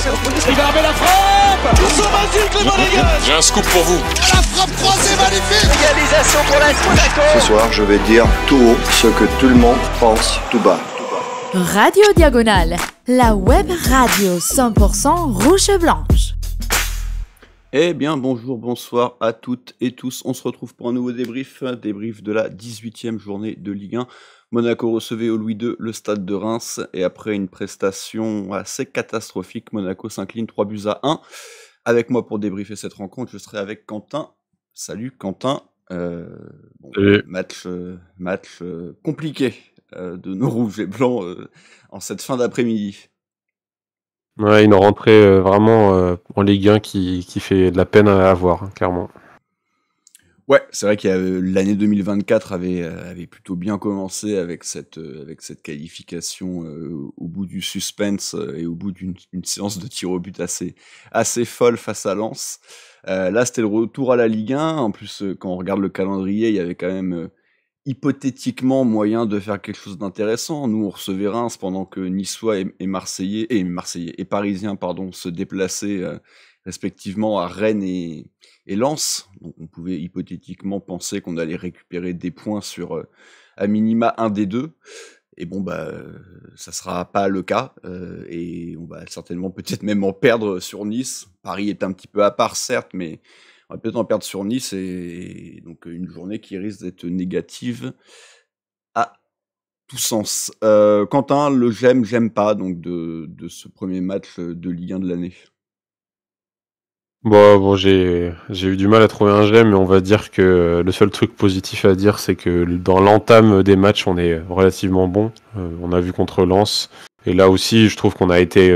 Il va armer la frappe. Ils sont magiques les Monégasques. J'ai un scoop pour vous. La frappe croisée magnifique. Égalisation pour l'AS Monaco. Ce soir, je vais dire tout haut ce que tout le monde pense tout bas. Radio Diagonale, la web radio 100% rouge et blanche. Eh bien, bonjour, bonsoir à toutes et tous. On se retrouve pour un nouveau débrief de la 18e journée de Ligue 1. Monaco recevait au Louis II le stade de Reims et après une prestation assez catastrophique, Monaco s'incline 3-1. Avec moi pour débriefer cette rencontre, je serai avec Quentin. Salut Quentin. Match compliqué de nos rouges et blancs en cette fin d'après-midi. Ouais, une rentrée vraiment en Ligue 1 qui fait de la peine à avoir, clairement. Ouais, c'est vrai qu'il y a, l'année 2024 avait plutôt bien commencé avec cette qualification au bout du suspense et au bout d'une séance de tir au but assez folle face à Lens. Là, c'était le retour à la Ligue 1. En plus, quand on regarde le calendrier, il y avait quand même hypothétiquement moyen de faire quelque chose d'intéressant. Nous, on recevait Reims pendant que Niçois et Parisiens se déplaçaient respectivement à Rennes et Lens. Donc, on pouvait hypothétiquement penser qu'on allait récupérer des points sur à minima un des deux. Et bon, ça sera pas le cas. Et on va certainement peut-être même en perdre sur Nice. Paris est un petit peu à part, certes, mais on va peut-être en perdre sur Nice. Et donc, une journée qui risque d'être négative à tout sens. Quentin, le j'aime pas donc de ce premier match de Ligue 1 de l'année. Bon, j'ai eu du mal à trouver un j'aime, mais on va dire que le seul truc positif à dire, c'est que dans l'entame des matchs, on est relativement bon. On a vu contre Lens, et là aussi, je trouve qu'on a été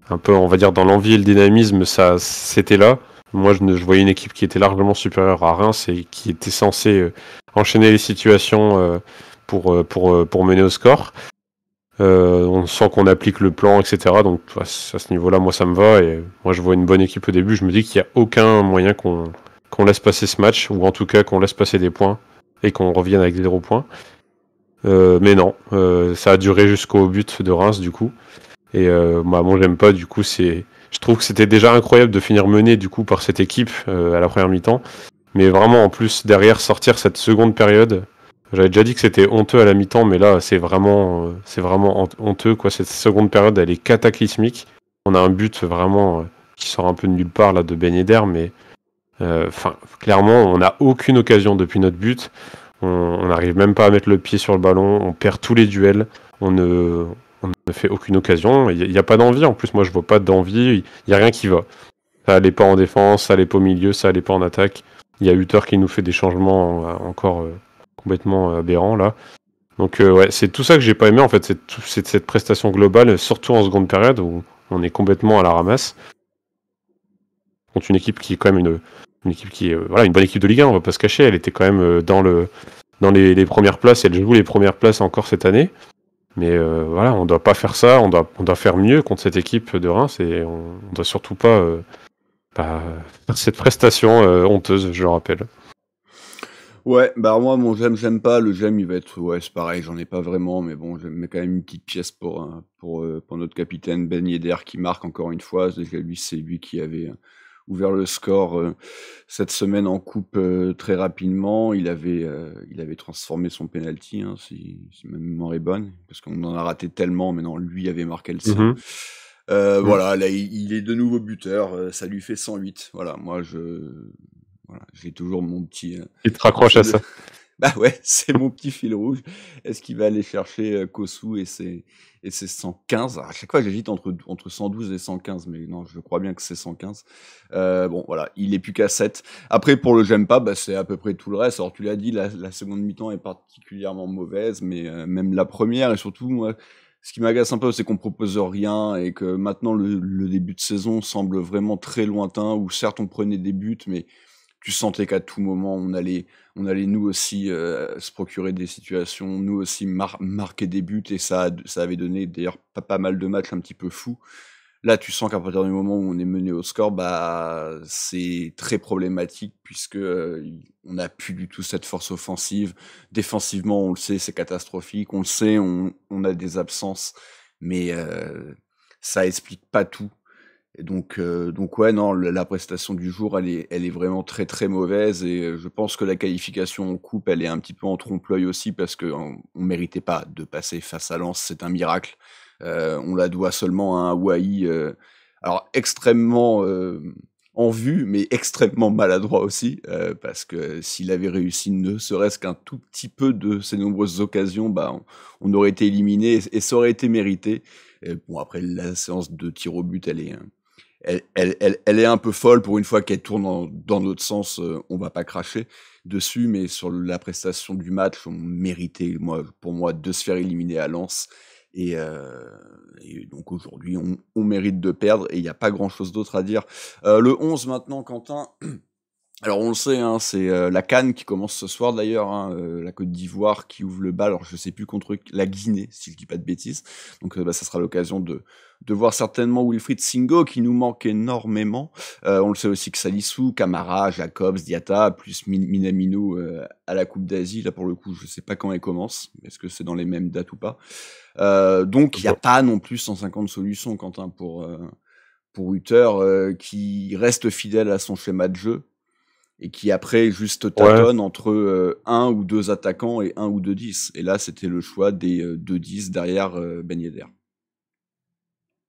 un peu, on va dire, dans l'envie et le dynamisme, ça, c'était là. Moi, je voyais une équipe qui était largement supérieure à Reims et qui était censée enchaîner les situations pour mener au score. On sent qu'on applique le plan, etc. Donc à ce niveau-là, moi ça me va. Et moi je vois une bonne équipe au début. Je me dis qu'il n'y a aucun moyen qu'on laisse passer ce match, ou en tout cas qu'on laisse passer des points et qu'on revienne avec 0 points. Mais non, ça a duré jusqu'au but de Reims du coup. Et moi j'aime pas du coup. Je trouve que c'était déjà incroyable de finir mené du coup par cette équipe à la première mi-temps. Mais vraiment en plus derrière sortir cette seconde période. J'avais déjà dit que c'était honteux à la mi-temps, mais là, c'est vraiment honteux, quoi. Cette seconde période, elle est cataclysmique. On a un but vraiment qui sort un peu de nulle part, là, de Ben Yedder, mais clairement, on n'a aucune occasion depuis notre but. On n'arrive même pas à mettre le pied sur le ballon. On perd tous les duels. On ne fait aucune occasion. Il n'y a pas d'envie. En plus, moi, je vois pas d'envie. Il n'y a rien qui va. Ça allait pas en défense, ça allait pas au milieu, ça allait pas en attaque. Il y a Hutter qui nous fait des changements encore... complètement aberrant là. Donc ouais, c'est tout ça que j'ai pas aimé en fait, c'est cette prestation globale, surtout en seconde période où on est complètement à la ramasse contre une équipe qui est quand même une équipe qui est une bonne équipe de Ligue 1, on va pas se cacher, elle était quand même dans les premières places, elle joue les premières places encore cette année. Mais on doit pas faire ça, on doit faire mieux contre cette équipe de Reims et on doit surtout pas faire cette prestation honteuse, je le rappelle. Ouais, moi, mon j'aime pas. Le j'aime, il va être, c'est pareil, j'en ai pas vraiment, mais bon, je mets quand même une petite pièce pour notre capitaine Ben Yedder qui marque encore une fois. Déjà, c'est lui qui avait ouvert le score cette semaine en coupe très rapidement. Il avait transformé son penalty, hein, si ma mémoire est bonne, parce qu'on en a raté tellement, mais non, lui avait marqué le sien. Voilà, là, il est de nouveau buteur, ça lui fait 108. Voilà, moi, j'ai toujours mon petit... Il te raccroche à ça. Bah ouais, c'est mon petit fil rouge. Est-ce qu'il va aller chercher Kossou et ses 115? Alors, à chaque fois, j'hésite entre 112 et 115, mais non, je crois bien que c'est 115. Bon, voilà, il est plus qu'à 7. Après, pour le j'aime pas, c'est à peu près tout le reste. Alors, tu l'as dit, la seconde mi-temps est particulièrement mauvaise, mais même la première, et surtout, moi, ce qui m'agace un peu, c'est qu'on propose rien et que maintenant, le début de saison semble vraiment très lointain, où certes, on prenait des buts, mais tu sentais qu'à tout moment, on allait nous aussi se procurer des situations, nous aussi marquer des buts, et ça avait donné d'ailleurs pas mal de matchs un petit peu fous. Là, tu sens qu'à partir du moment où on est mené au score, c'est très problématique puisque on n'a plus du tout cette force offensive. Défensivement, on le sait, c'est catastrophique. On le sait, on a des absences, mais ça explique pas tout. Et donc ouais, non, la prestation du jour, elle est vraiment très très mauvaise et je pense que la qualification en coupe, elle est un petit peu en trompe-l'œil aussi parce qu'on méritait pas de passer face à Lens, c'est un miracle. On la doit seulement à un Wai, alors extrêmement en vue, mais extrêmement maladroit aussi, parce que s'il avait réussi ne serait-ce qu'un tout petit peu de ces nombreuses occasions, bah on aurait été éliminé et ça aurait été mérité. Et bon, après la séance de tir au but, elle est un peu folle pour une fois qu'elle tourne dans notre sens. On va pas cracher dessus, mais sur la prestation du match, on méritait, pour moi, de se faire éliminer à Lens. Et donc aujourd'hui, on mérite de perdre et il n'y a pas grand-chose d'autre à dire. Le 11 maintenant, Quentin. Alors on le sait, hein, c'est la CAN qui commence ce soir d'ailleurs, hein, la Côte d'Ivoire qui ouvre le bal, alors je sais plus contre la Guinée, si je dis pas de bêtises. Donc ça sera l'occasion de voir certainement Wilfried Singo qui nous manque énormément. On le sait aussi que Salissou, Camara, Jacobs, Diatta, plus Minamino à la Coupe d'Asie. Là pour le coup, je sais pas quand elle commence, est-ce que c'est dans les mêmes dates ou pas. Donc il n'y a pas non plus 150 solutions, Quentin, pour Hutter, qui reste fidèle à son schéma de jeu et qui après juste tâtonne entre un ou deux attaquants et un ou deux 10. Et là, c'était le choix des 2-10 derrière Ben Yedder.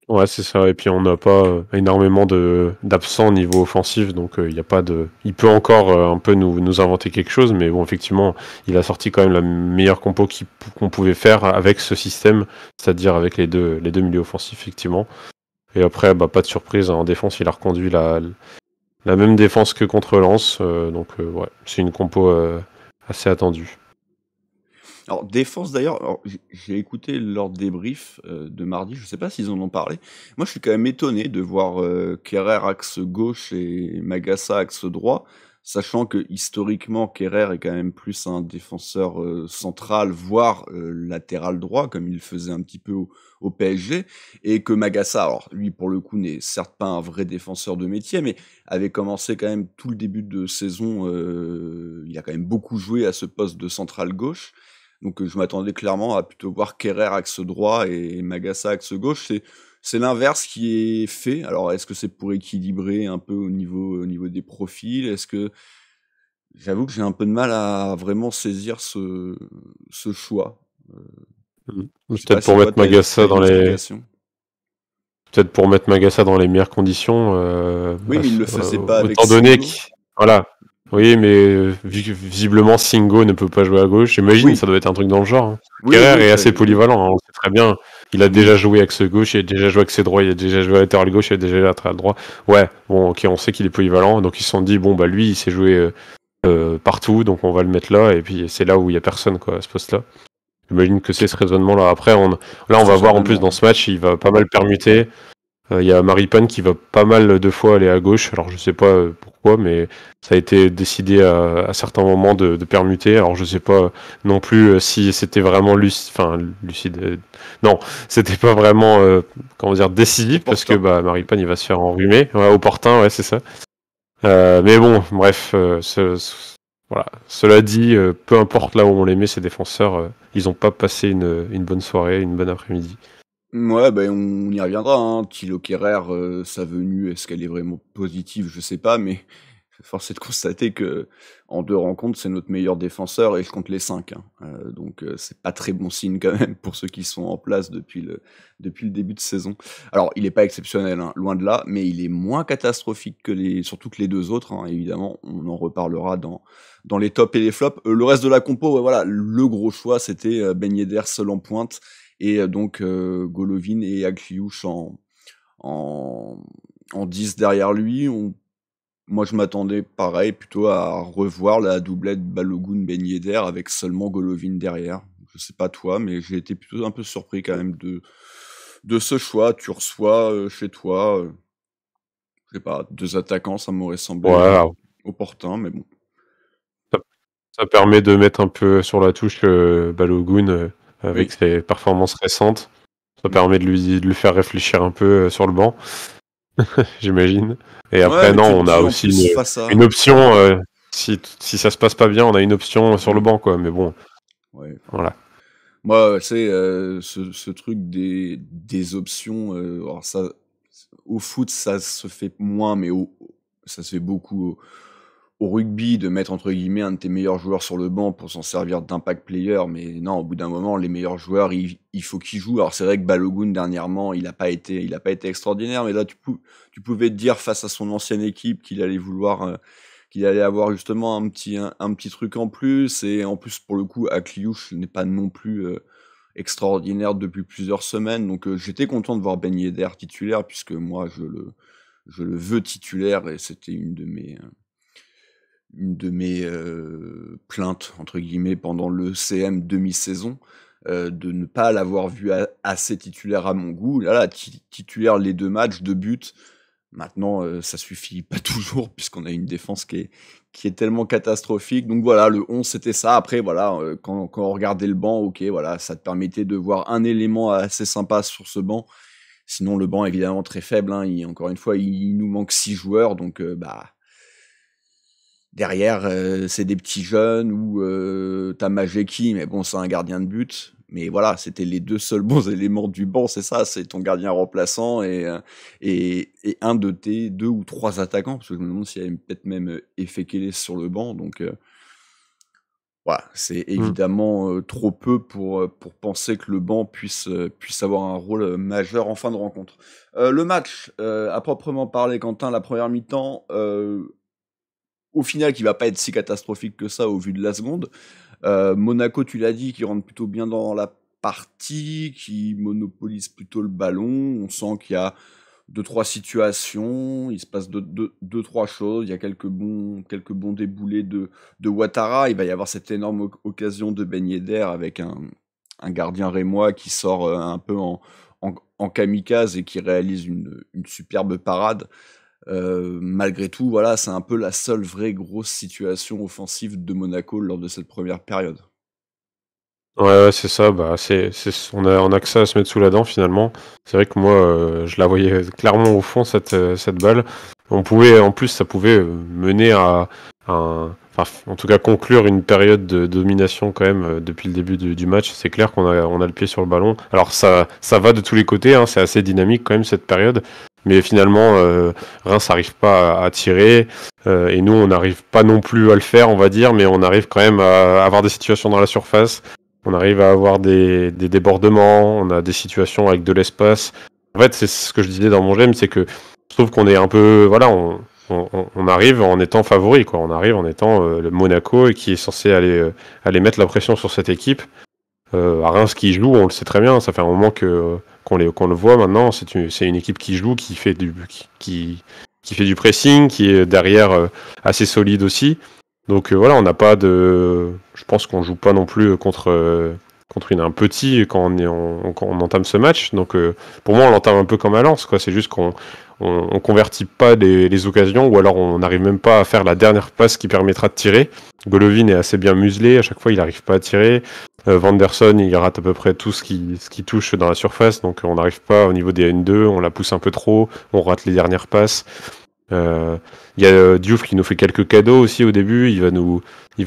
Ouais, c'est ça. Et puis on n'a pas énormément d'absents au niveau offensif, donc il y a pas de. Il peut encore un peu nous inventer quelque chose, mais bon, effectivement, il a sorti quand même la meilleure compo qu'on pouvait faire avec ce système, c'est-à-dire avec les deux milieux offensifs, effectivement. Et après, pas de surprise, en défense, il a reconduit la même défense que contre Lens, donc ouais, c'est une compo assez attendue. Alors, défense d'ailleurs, j'ai écouté leur débrief de mardi, je sais pas s'ils en ont parlé. Moi, je suis quand même étonné de voir Kerrer axe gauche et Magassa axe droit, sachant que historiquement, Kerrer est quand même plus un défenseur central, voire latéral droit, comme il faisait un petit peu au PSG, et que Magassa, alors lui pour le coup n'est certes pas un vrai défenseur de métier, mais avait commencé quand même tout le début de saison, il a quand même beaucoup joué à ce poste de central gauche. Donc je m'attendais clairement à plutôt voir Kerrer axe droit et Magassa axe gauche. C'est l'inverse qui est fait. Alors est-ce que c'est pour équilibrer un peu au niveau des profils? Est-ce que j'avoue que j'ai un peu de mal à vraiment saisir ce choix. Peut-être pour mettre Magassa dans les. Peut-être pour mettre Magassa dans les meilleures conditions. Oui, mais il le faisait pas avec étant donné que voilà. Oui, mais visiblement Singo ne peut pas jouer à gauche. J'imagine ça doit être un truc dans le genre. Hein. Oui, Kerrer est assez polyvalent, hein, on sait très bien. Il a déjà joué axe gauche, il a déjà joué axe droit, il a déjà joué latéral gauche, il a déjà joué latéral droit. Ouais, bon, ok, on sait qu'il est polyvalent, donc ils se sont dit bon bah lui il sait jouer partout, donc on va le mettre là, et puis c'est là où il y a personne quoi à ce poste-là. J'imagine que c'est ce raisonnement-là. Après, on va voir en plus dans ce match, il va pas mal permuter. Il y a Maripane qui va pas mal de fois aller à gauche. Alors je sais pas pourquoi, mais ça a été décidé à certains moments de permuter. Alors je sais pas non plus si c'était vraiment lucide. Non, c'était pas vraiment décisif parce que Maripane il va se faire enrhumer. Ouais, opportun, ouais c'est ça. Mais bon, bref, voilà. Cela dit, peu importe là où on les met, ces défenseurs, ils ont pas passé une bonne soirée, une bonne après-midi. Ouais, on y reviendra. Hein. Thilo Kerrer, sa venue, est-ce qu'elle est vraiment positive? Je sais pas, mais force est de constater que en 2 rencontres, c'est notre meilleur défenseur et je compte les 5. Hein. Donc c'est pas très bon signe quand même pour ceux qui sont en place depuis le début de saison. Alors il est pas exceptionnel, hein, loin de là, mais il est moins catastrophique que surtout que les 2 autres. Hein, évidemment, on en reparlera dans les tops et les flops. Le reste de la compo, ouais, voilà, le gros choix c'était Ben Yedder seul en pointe. Et donc Golovin et Agliouche en 10 derrière lui. Moi je m'attendais pareil plutôt à revoir la doublette Balogun-Ben Yedder avec seulement Golovin derrière. Je sais pas toi, mais j'ai été plutôt un peu surpris quand même de ce choix. Tu reçois chez toi, je sais pas, 2 attaquants, ça m'aurait semblé opportun, mais bon. Ça permet de mettre un peu sur la touche Balogun avec ses performances récentes. Ça permet de lui faire réfléchir un peu sur le banc, j'imagine. Et après, on a aussi une option, si ça se passe pas bien, on a une option sur le banc, quoi. Mais bon, voilà. Moi, c'est ce truc des options, alors ça, au foot, ça se fait moins, mais ça se fait beaucoup au rugby, de mettre entre guillemets un de tes meilleurs joueurs sur le banc pour s'en servir d'impact player. Mais non, au bout d'un moment, les meilleurs joueurs, il faut qu'ils jouent. Alors c'est vrai que Balogun, dernièrement, il a pas été extraordinaire, mais là, tu pouvais te dire face à son ancienne équipe qu'il allait avoir justement un petit truc en plus. Et en plus, pour le coup, Akliouche n'est pas non plus extraordinaire depuis plusieurs semaines. Donc j'étais content de voir Ben Yedder titulaire, puisque moi, je le veux titulaire, et c'était une de mes plaintes, entre guillemets, pendant le CM demi-saison, de ne pas l'avoir vu assez titulaire à mon goût. Là, titulaire les 2 matchs, 2 buts. Maintenant, ça suffit pas toujours, puisqu'on a une défense qui est tellement catastrophique. Donc voilà, le 11, c'était ça. Après, voilà, quand on regardait le banc, ok, voilà, ça te permettait de voir un élément assez sympa sur ce banc. Sinon, le banc est évidemment très faible, hein. Encore une fois, il nous manque 6 joueurs, donc derrière, c'est des petits jeunes, ou t'as Majeki, mais bon, c'est un gardien de but. Mais voilà, c'était les 2 seuls bons éléments du banc, c'est ça, c'est ton gardien remplaçant et un de tes 2 ou 3 attaquants, parce que je me demande s'il y avait peut-être même Efekele sur le banc. Donc voilà, c'est évidemment trop peu pour penser que le banc puisse avoir un rôle majeur en fin de rencontre. Le match, à proprement parler, Quentin, la première mi-temps, au final, qui va pas être si catastrophique que ça au vu de la seconde. Monaco, tu l'as dit, qui rentre plutôt bien dans la partie, qui monopolise plutôt le ballon. On sent qu'il y a 2-3 situations, il se passe 2-3 choses. Il y a quelques bons déboulés de Ouattara. Il va y avoir cette énorme occasion de Ben Yedder avec un gardien rémois qui sort un peu en kamikaze et qui réalise une superbe parade. Malgré tout, voilà, c'est un peu la seule vraie grosse situation offensive de Monaco lors de cette première période. Ouais, c'est ça. On a que ça à se mettre sous la dent finalement. C'est vrai que moi, je la voyais clairement au fond cette balle. Ça pouvait mener à en tout cas conclure une période de domination quand même depuis le début du match. C'est clair qu'on a le pied sur le ballon. Alors ça va de tous les côtés, hein, c'est assez dynamique quand même cette période. Mais finalement, Reims n'arrive pas à tirer, et nous, on n'arrive pas non plus à le faire, on va dire, mais on arrive quand même à avoir des situations dans la surface, on arrive à avoir des débordements, on a des situations avec de l'espace. En fait, c'est ce que je disais dans mon gemme, c'est que je trouve qu'on est un peu... Voilà, on arrive en étant favori, quoi. On arrive en étant le Monaco, et qui est censé aller mettre la pression sur cette équipe. À Reims qui joue, on le sait très bien, ça fait un moment qu'on le voit maintenant, c'est une équipe qui joue, qui fait du pressing, qui est derrière assez solide aussi. Donc voilà, on n'a pas de... Je pense qu'on joue pas non plus contre un petit quand on entame ce match. Donc pour moi, on l'entame un peu comme à Lens, quoi. C'est juste qu'on convertit pas les occasions, ou alors on n'arrive même pas à faire la dernière passe qui permettra de tirer. Golovin est assez bien muselé, à chaque fois il n'arrive pas à tirer. Vanderson, il rate à peu près tout ce qui touche dans la surface, donc on n'arrive pas au niveau des N2, on la pousse un peu trop, on rate les dernières passes. Il y a Diouf qui nous fait quelques cadeaux aussi au début, il va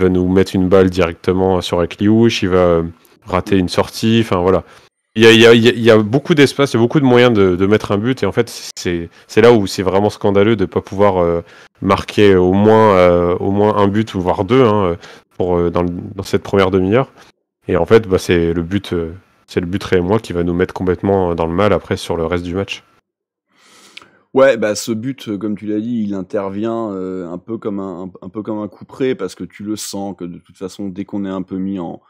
nous mettre une balle directement sur Akliouche, il va rater une sortie, enfin voilà. Il y a beaucoup d'espace, il y a beaucoup de moyens de mettre un but, et en fait c'est là où c'est vraiment scandaleux de ne pas pouvoir marquer au moins un but, ou voire 2 dans cette première demi-heure. Et en fait, c'est le but rémois qui va nous mettre complètement dans le mal après sur le reste du match. Ouais, ce but, comme tu l'as dit, il intervient un peu comme un coup près, parce que tu le sens que de toute façon, dès qu'on est un peu mis en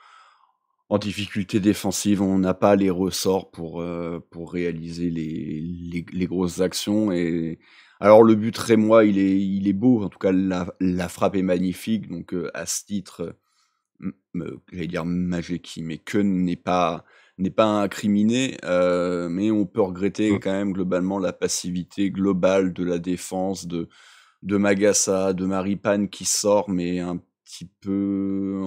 difficulté défensive, on n'a pas les ressorts pour réaliser les grosses actions. Et alors le but rémois, il est beau, en tout cas la frappe est magnifique, donc à ce titre, j'allais dire Majeki, mais Keun n'est pas incriminé, mais on peut regretter quand même globalement la passivité globale de la défense de Magassa, de Maripane qui sort, mais un petit peu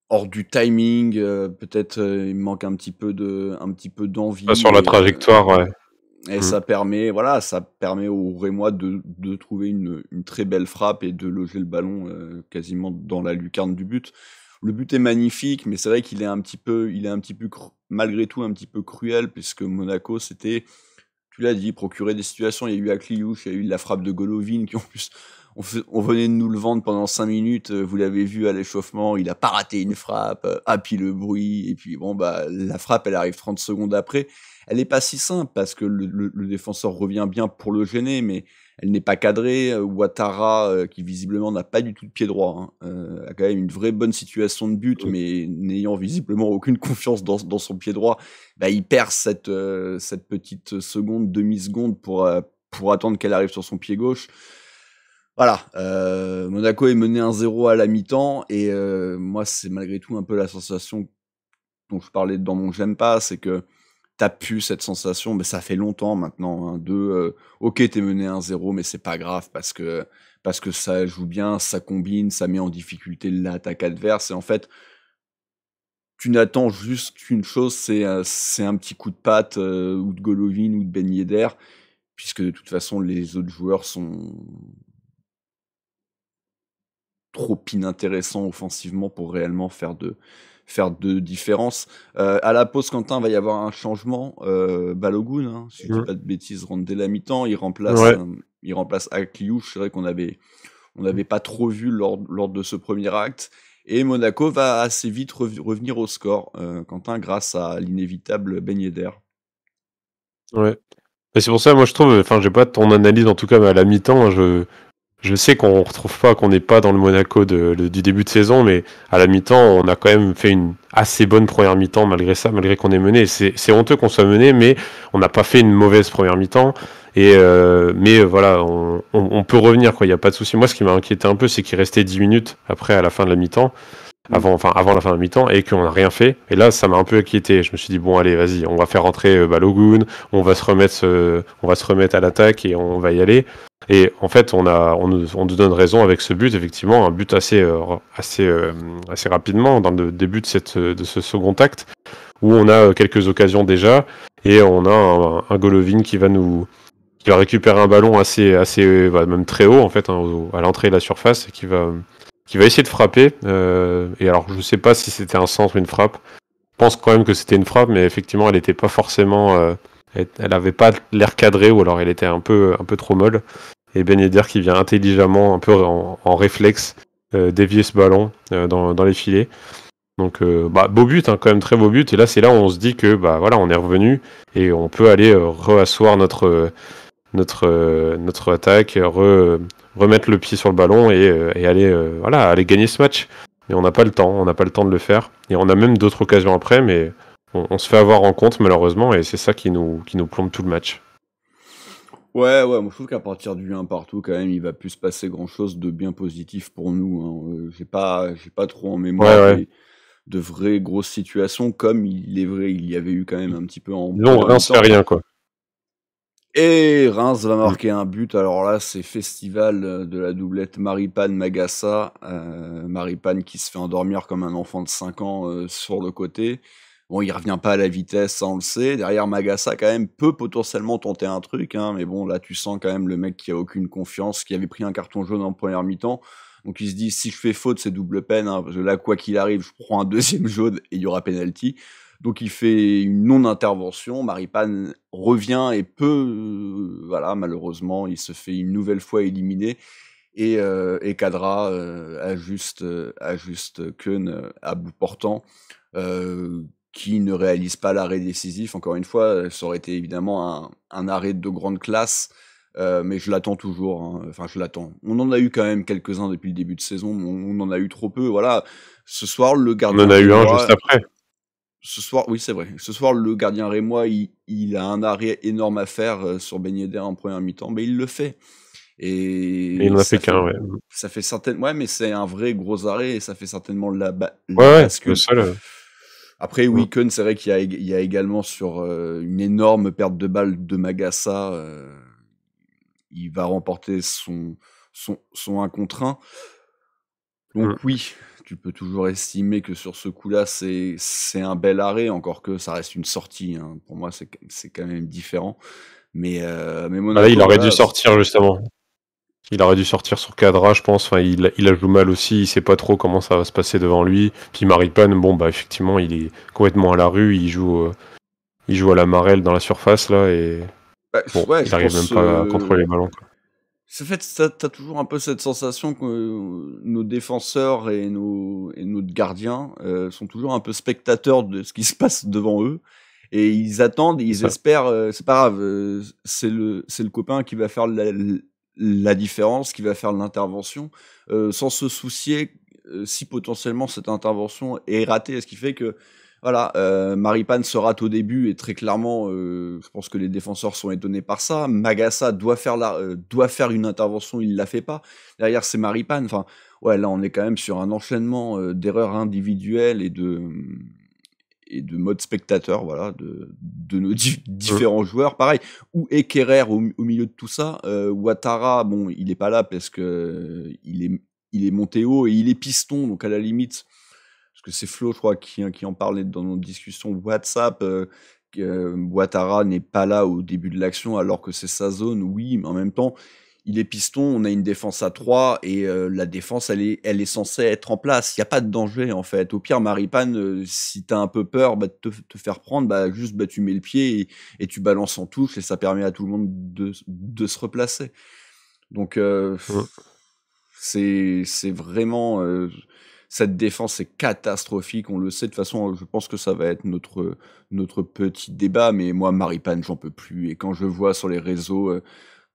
hors du timing, peut-être il manque un petit peu d'envie. Sur la trajectoire, ouais. Et ça permet aux Rémois de trouver une très belle frappe et de loger le ballon quasiment dans la lucarne du but. Le but est magnifique, mais c'est vrai qu'il est un petit peu malgré tout un petit peu cruel, puisque Monaco, c'était tu l'as dit, procurer des situations. Il y a eu Akliouche, il y a eu la frappe de Golovin qui en plus, on venait de nous le vendre pendant 5 minutes. Vous l'avez vu à l'échauffement, il a pas raté une frappe. Puis le bruit. Et puis bon, la frappe, elle arrive 30 secondes après. Elle est pas si simple parce que le défenseur revient bien pour le gêner, mais elle n'est pas cadrée. Ouattara, qui visiblement n'a pas du tout de pied droit, a quand même une vraie bonne situation de but, mais n'ayant visiblement aucune confiance dans son pied droit, il perd cette petite seconde, demi-seconde pour attendre qu'elle arrive sur son pied gauche. Voilà, Monaco est mené 1-0 à la mi-temps, et moi c'est malgré tout un peu la sensation dont je parlais dans mon j'aime pas, c'est que t'as pu cette sensation, mais ça fait longtemps maintenant, ok, t'es mené 1-0, mais c'est pas grave parce que ça joue bien, ça combine, ça met en difficulté l'attaque adverse, et en fait, tu n'attends juste qu'une chose, c'est un petit coup de patte, ou de Golovin ou de Ben Yedder, puisque de toute façon les autres joueurs sont trop inintéressants offensivement pour réellement faire de différence. À la pause, Quentin, va y avoir un changement. Balogun, si je dis pas de bêtises, rentre dès la mi-temps. Il remplace Akliouche. C'est vrai qu'on n'avait pas trop vu lors de ce premier acte. Et Monaco va assez vite revenir au score, Quentin, grâce à l'inévitable Ben Yedder. Ouais. Et c'est pour ça, moi je trouve, j'ai pas ton analyse en tout cas, mais à la mi-temps, je sais qu'on n'est pas dans le Monaco du début de saison, mais à la mi-temps, on a quand même fait une assez bonne première mi-temps malgré ça, malgré qu'on est mené. C'est honteux qu'on soit mené, mais on n'a pas fait une mauvaise première mi-temps. Mais voilà, on peut revenir, quoi. Il y a pas de souci. Moi, ce qui m'a inquiété un peu, c'est qu'il restait 10 minutes après à la fin de la mi-temps, avant la fin de la mi-temps, et qu'on n'a rien fait. Et là, ça m'a un peu inquiété. Je me suis dit bon, allez, vas-y, on va faire rentrer Balogun, on va se remettre à l'attaque et on va y aller. Et en fait, on nous donne raison avec ce but, effectivement, un but assez rapidement dans le début de ce second acte, où on a quelques occasions déjà, et on a un Golovin qui va récupérer un ballon assez même très haut en fait, à l'entrée de la surface, et qui va essayer de frapper. Et alors, je sais pas si c'était un centre ou une frappe. Je pense quand même que c'était une frappe, mais effectivement, elle n'était pas forcément. Elle avait pas l'air cadrée, ou alors elle était un peu trop molle. Et Ben Yedder qui vient intelligemment, un peu en réflexe, dévier ce ballon dans les filets. Donc beau but, quand même très beau but. Et là, c'est là où on se dit que voilà, on est revenu et on peut aller reasseoir notre attaque, remettre le pied sur le ballon et aller gagner ce match. Mais on n'a pas le temps de le faire. Et on a même d'autres occasions après, mais on se fait avoir en compte malheureusement, et c'est ça qui nous plombe tout le match. Ouais, moi je trouve qu'à partir du 1 partout, quand même, il va plus se passer grand chose de bien positif pour nous. J'ai pas trop en mémoire de vraies grosses situations, comme il est vrai, il y avait eu quand même un petit peu en. Non, Reims fait rien, quoi. Et Reims va marquer un but. Alors là, c'est festival de la doublette Maripane-Magassa. Maripane qui se fait endormir comme un enfant de 5 ans sur le côté. Bon, il revient pas à la vitesse, ça on le sait. Derrière, Magassa, quand même, peut potentiellement tenter un truc, mais bon, là, tu sens quand même le mec qui a aucune confiance, qui avait pris un carton jaune en première mi-temps. Donc il se dit, si je fais faute, c'est double peine, parce que là, quoi qu'il arrive, je prends un deuxième jaune et il y aura penalty. Donc il fait une non-intervention, Maripane revient et peut, malheureusement, il se fait une nouvelle fois éliminer. Et Kadra ajuste Keun à bout portant, qui ne réalise pas l'arrêt décisif. Encore une fois, ça aurait été évidemment un arrêt de grande classe, mais je l'attends toujours. Je l'attends. On en a eu quand même quelques-uns depuis le début de saison, mais on en a eu trop peu. Voilà. Ce soir, le gardien. On en a eu un juste après. Ce soir, oui, c'est vrai. Ce soir, le gardien rémois, il a un arrêt énorme à faire sur Ben Yedder en première mi-temps, mais il le fait. Et il n'en a fait qu'un, ouais. Ça fait certainement. Ouais, mais c'est un vrai gros arrêt et ça fait certainement la bascule. Le seul. Après, oui, Keun, c'est vrai qu'il y a également sur une énorme perte de balle de Magassa. Il va remporter son 1 contre 1. Donc oui, tu peux toujours estimer que sur ce coup-là, c'est un bel arrêt, encore que ça reste une sortie. Pour moi, c'est quand même différent. Mais Monaco, là, il aurait dû sortir, justement. Il aurait dû sortir sur Kadra, je pense. Il a joué mal aussi. Il sait pas trop comment ça va se passer devant lui. Puis Maripane, effectivement, il est complètement à la rue. Il joue à la Marelle dans la surface, là. Et Bon, Ouais, il je arrive même pense. pas à contrôler les ballons, quoi. C'est fait, t'as toujours un peu cette sensation que nos défenseurs et notre gardien sont toujours un peu spectateurs de ce qui se passe devant eux. Et ils attendent, C'est ils ça. espèrent, c'est pas grave, c'est le copain qui va faire la différence, qui va faire l'intervention, sans se soucier si potentiellement cette intervention est ratée. Ce qui fait que, voilà, Maripane se rate au début et très clairement, je pense que les défenseurs sont étonnés par ça. Magassa doit faire une intervention, il la fait pas. Derrière, c'est Maripane. Enfin, ouais, là, on est quand même sur un enchaînement d'erreurs individuelles et de mode spectateur, voilà, de nos différents joueurs. Pareil, où est Kerrer au milieu de tout ça? Ouattara, bon, il est pas là parce que il est monté haut et il est piston, donc à la limite, parce que c'est Flo, je crois, qui en parlait dans nos discussions WhatsApp, que Ouattara n'est pas là au début de l'action alors que c'est sa zone, oui, mais en même temps, il est piston, on a une défense à 3 et la défense, elle est censée être en place. Il n'y a pas de danger, en fait. Au pire, Maripane, si t'as un peu peur de te faire prendre, juste tu mets le pied et tu balances en touche et ça permet à tout le monde de se replacer. Donc, Mm. c'est vraiment... cette défense est catastrophique, on le sait. De toute façon, je pense que ça va être notre petit débat, mais moi, Maripane, j'en peux plus. Et quand je vois sur les réseaux...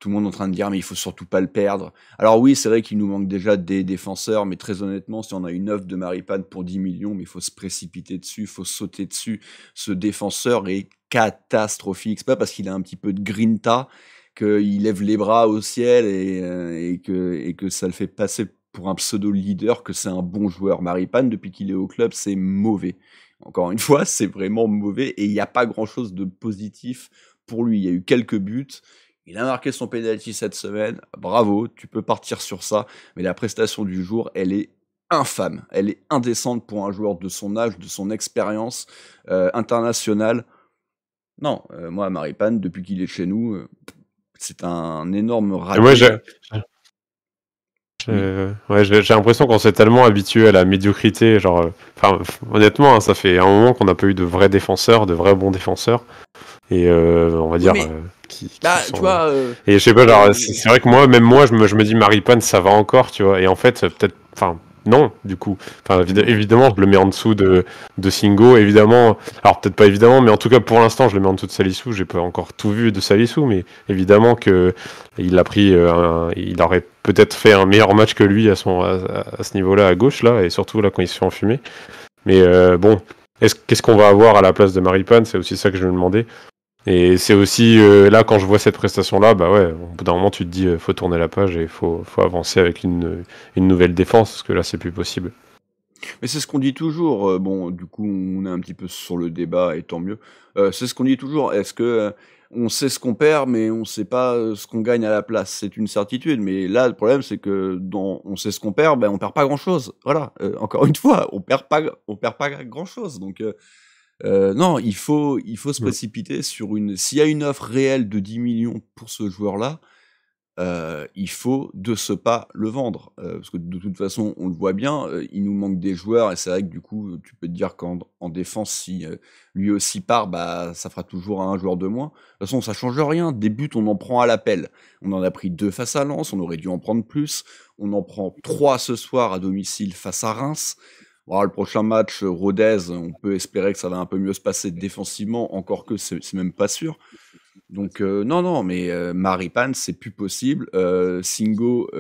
tout le monde est en train de dire, mais il faut surtout pas le perdre. Alors oui, c'est vrai qu'il nous manque déjà des défenseurs, mais très honnêtement, si on a une offre de Maripane pour 10 millions, mais il faut se précipiter dessus, il faut sauter dessus. Ce défenseur est catastrophique. C'est pas parce qu'il a un petit peu de grinta qu'il lève les bras au ciel et que ça le fait passer pour un pseudo-leader, que c'est un bon joueur. Maripane, depuis qu'il est au club, c'est mauvais. Encore une fois, c'est vraiment mauvais et il n'y a pas grand-chose de positif pour lui. Il y a eu quelques buts. Il a marqué son penalty cette semaine, bravo, tu peux partir sur ça, mais la prestation du jour, elle est infâme, elle est indécente pour un joueur de son âge, de son expérience internationale. Non, moi, Maripane, depuis qu'il est chez nous, c'est un énorme Et moi, raté. j'ai l'impression qu'on s'est tellement habitué à la médiocrité. Genre, honnêtement, hein, ça fait un moment qu'on n'a pas eu de vrais défenseurs, de vrais bons défenseurs. Et on va dire mais- qui Tu sont... vois, Et je sais pas, genre, c'est vrai que moi, je me dis Maripane, ça va encore, tu vois. Et en fait, peut-être, non, du coup. Évidemment, je le mets en dessous de Singo, évidemment. Alors, peut-être pas évidemment, mais en tout cas, pour l'instant, je le mets en dessous de Salissou. J'ai pas encore tout vu de Salissou, mais évidemment que il a pris, il aurait peut-être fait un meilleur match que lui à ce niveau-là, à gauche, là, et surtout là, quand il se fait enfumer. Mais bon, qu'est-ce qu'on va avoir à la place de Maripane? C'est aussi ça que je me demandais. Et c'est aussi là, quand je vois cette prestation-là, bah ouais, au bout d'un moment, tu te dis, faut tourner la page et faut avancer avec une nouvelle défense, parce que là, c'est plus possible. Mais c'est ce qu'on dit toujours. Bon, du coup, on est un petit peu sur le débat, et tant mieux. C'est ce qu'on dit toujours. Est-ce que on sait ce qu'on perd, mais on sait pas ce qu'on gagne à la place? C'est une certitude. Mais là, le problème, c'est que on sait ce qu'on perd, on perd pas grand-chose. Voilà. Encore une fois, on perd pas grand-chose. Donc non, il faut se précipiter sur s'il y a une offre réelle de 10 millions pour ce joueur-là, il faut de ce pas le vendre. Parce que de toute façon, on le voit bien, il nous manque des joueurs et c'est vrai que du coup, tu peux te dire qu'en défense, si lui aussi part, ça fera toujours un joueur de moins. De toute façon, ça change rien. Des buts, on en prend à l'appel. On en a pris 2 face à Lens, on aurait dû en prendre plus. On en prend 3 ce soir à domicile face à Reims. Bon, le prochain match, Rodez, on peut espérer que ça va un peu mieux se passer défensivement, encore que c'est même pas sûr. Donc non, mais Maripane, c'est plus possible. Singo,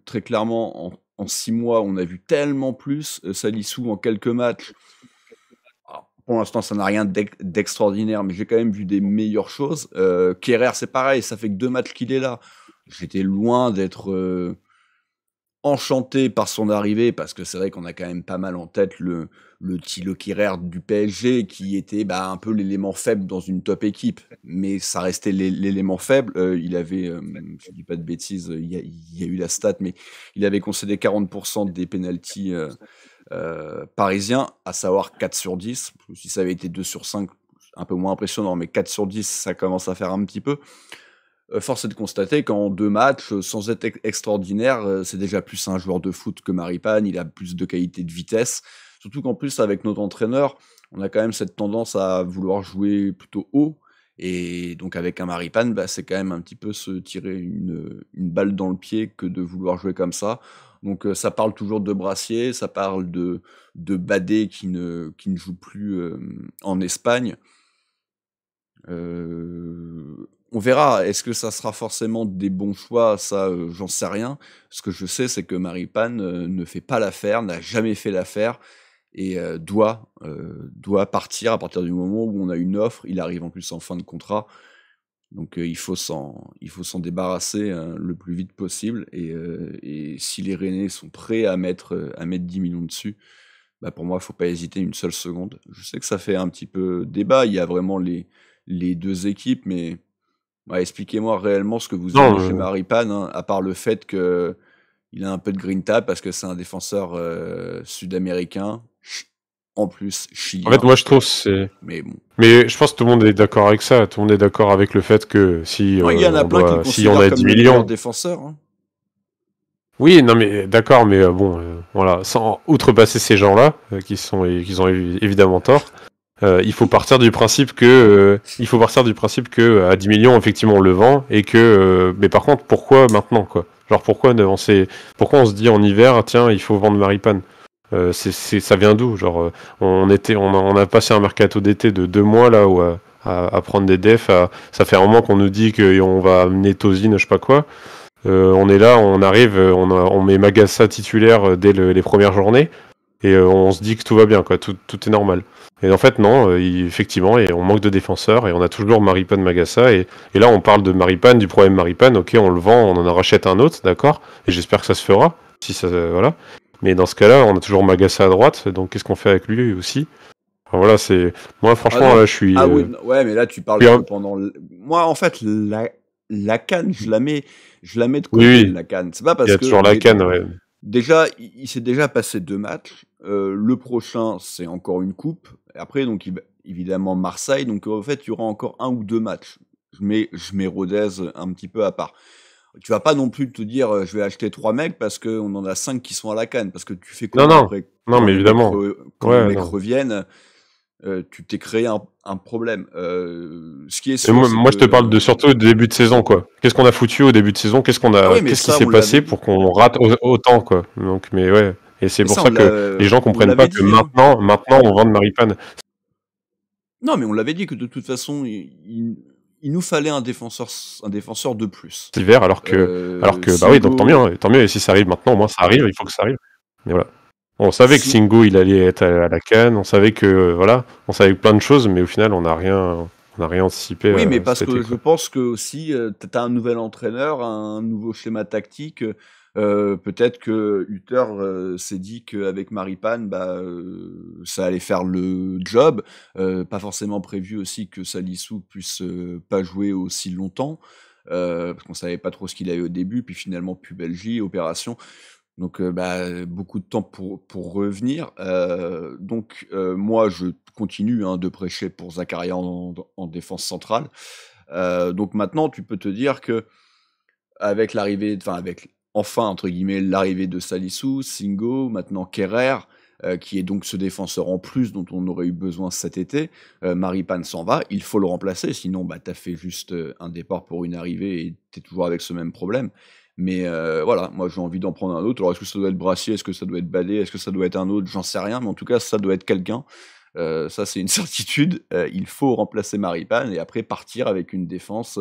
très clairement, en 6 mois, on a vu tellement plus. Salissou, en quelques matchs, pour l'instant, ça n'a rien d'extraordinaire, mais j'ai quand même vu des meilleures choses. Kerrer, c'est pareil, ça fait que 2 matchs qu'il est là. J'étais loin d'être enchanté par son arrivée, parce que c'est vrai qu'on a quand même pas mal en tête le Thilo Kehrer du PSG, qui était un peu l'élément faible dans une top équipe, mais ça restait l'élément faible. Il avait, je dis pas de bêtises, il y a eu la stat, mais il avait concédé 40% des pénaltys parisiens, à savoir 4 sur 10. Si ça avait été 2 sur 5, un peu moins impressionnant, mais 4 sur 10, ça commence à faire un petit peu. Force est de constater qu'en 2 matchs, sans être extraordinaire, c'est déjà plus un joueur de foot que Maripane, il a plus de qualité de vitesse. Surtout qu'en plus, avec notre entraîneur, on a quand même cette tendance à vouloir jouer plutôt haut. Et donc avec un Maripane, bah, c'est quand même un petit peu se tirer une balle dans le pied que de vouloir jouer comme ça. Donc ça parle toujours de Brassier, ça parle de Badé qui ne joue plus en Espagne. On verra. Est-ce que ça sera forcément des bons choix? Ça, j'en sais rien. Ce que je sais, c'est que Maripane ne fait pas l'affaire, n'a jamais fait l'affaire et doit partir à partir du moment où on a une offre. Il arrive en plus en fin de contrat. Donc il faut s'en débarrasser le plus vite possible. Et si les Rennais sont prêts à mettre 10 millions dessus, bah pour moi, il ne faut pas hésiter une seule seconde. Je sais que ça fait un petit peu débat. Il y a vraiment les deux équipes, mais ouais, expliquez-moi réellement ce que vous Non, aimez chez Maripane, hein, à part le fait qu'il a un peu de grinta parce que c'est un défenseur sud-américain, en plus en chilien. fait, moi je trouve c'est. Mais bon. Mais je pense que tout le monde est d'accord avec ça. Tout le monde est d'accord avec le fait que si Ouais, il y en a on plein qui le doit, si on considèrent a comme 10 le meilleur millions. défenseur. Hein. Oui, non mais d'accord, mais bon, voilà, sans outrepasser ces gens-là qui ont évidemment tort. Il faut partir du principe que à 10 millions effectivement on le vend et que mais par contre pourquoi maintenant quoi? Genre pourquoi on se dit en hiver tiens il faut vendre Maripane? Ça vient d'où? Genre on a passé un mercato d'été de 2 mois là où à prendre des defs, ça fait un moment qu'on nous dit qu'on va amener Tozin, je sais pas quoi. On est là, on arrive, on met Magassa titulaire dès les premières journées et on se dit que tout va bien quoi, tout est normal. Et en fait non, effectivement, et on manque de défenseurs et on a toujours Maripane Magassa et là on parle de Maripane, du problème Maripane, ok on le vend, on en rachète un autre, d'accord, et j'espère que ça se fera, si ça voilà. Mais dans ce cas-là, on a toujours Magassa à droite, donc qu'est-ce qu'on fait avec lui aussi? Enfin, voilà, c'est moi franchement là je suis. Ah oui, ouais, mais là tu parles que pendant. Moi en fait la CAN, je la mets de côté oui. la CAN. C'est pas parce il y a que toujours la CAN, ouais. Déjà, il s'est déjà passé 2 matchs. Le prochain, c'est encore une coupe. Après, donc, évidemment, Marseille. Donc, en fait, il y aura encore 1 ou 2 matchs. Je mets Rodez un petit peu à part. Tu vas pas non plus te dire, je vais acheter 3 mecs parce qu'on en a 5 qui sont à la CAN. Parce que tu fais quoi après? Non, mais évidemment. Quand les mecs reviennent, tu t'es créé un problème. Ce qui est sûr, moi je te parle surtout du début de saison, quoi. Qu'est-ce qu'on a foutu au début de saison? Qu'est-ce qui s'est passé pour qu'on rate autant, quoi. Donc, mais ouais. Et c'est pour ça que les gens comprennent pas que maintenant on vend de Maripane. Non, mais on l'avait dit que de toute façon, il nous fallait un défenseur de plus. L'hiver, alors que bah oui, donc tant mieux. Et si ça arrive maintenant, au moins ça arrive. Il faut que ça arrive. Mais voilà. On savait que Singo il allait être à la CAN, on savait que on savait plein de choses, mais au final on n'a rien anticipé. Oui, mais parce que je pense que aussi tu as un nouvel entraîneur, un nouveau schéma tactique. Peut-être que Hutter s'est dit qu'avec Maripane, ça allait faire le job. Pas forcément prévu aussi que Salissou puisse pas jouer aussi longtemps, parce qu'on savait pas trop ce qu'il avait au début, puis finalement pubalgie, opération. Donc beaucoup de temps pour revenir. Donc moi je continue de prêcher pour Zakaria en défense centrale. Donc maintenant tu peux te dire que avec enfin entre guillemets l'arrivée de Salissou, Singo, maintenant Kerrer, qui est donc ce défenseur en plus dont on aurait eu besoin cet été, Maripane s'en va, il faut le remplacer, sinon t'as fait juste un départ pour une arrivée et t'es toujours avec ce même problème. Mais voilà, moi j'ai envie d'en prendre un autre. Alors est-ce que ça doit être Brassier, est-ce que ça doit être Badé, est-ce que ça doit être un autre, j'en sais rien, mais en tout cas ça doit être quelqu'un. Ça c'est une certitude. Il faut remplacer Maripane et après partir avec une défense.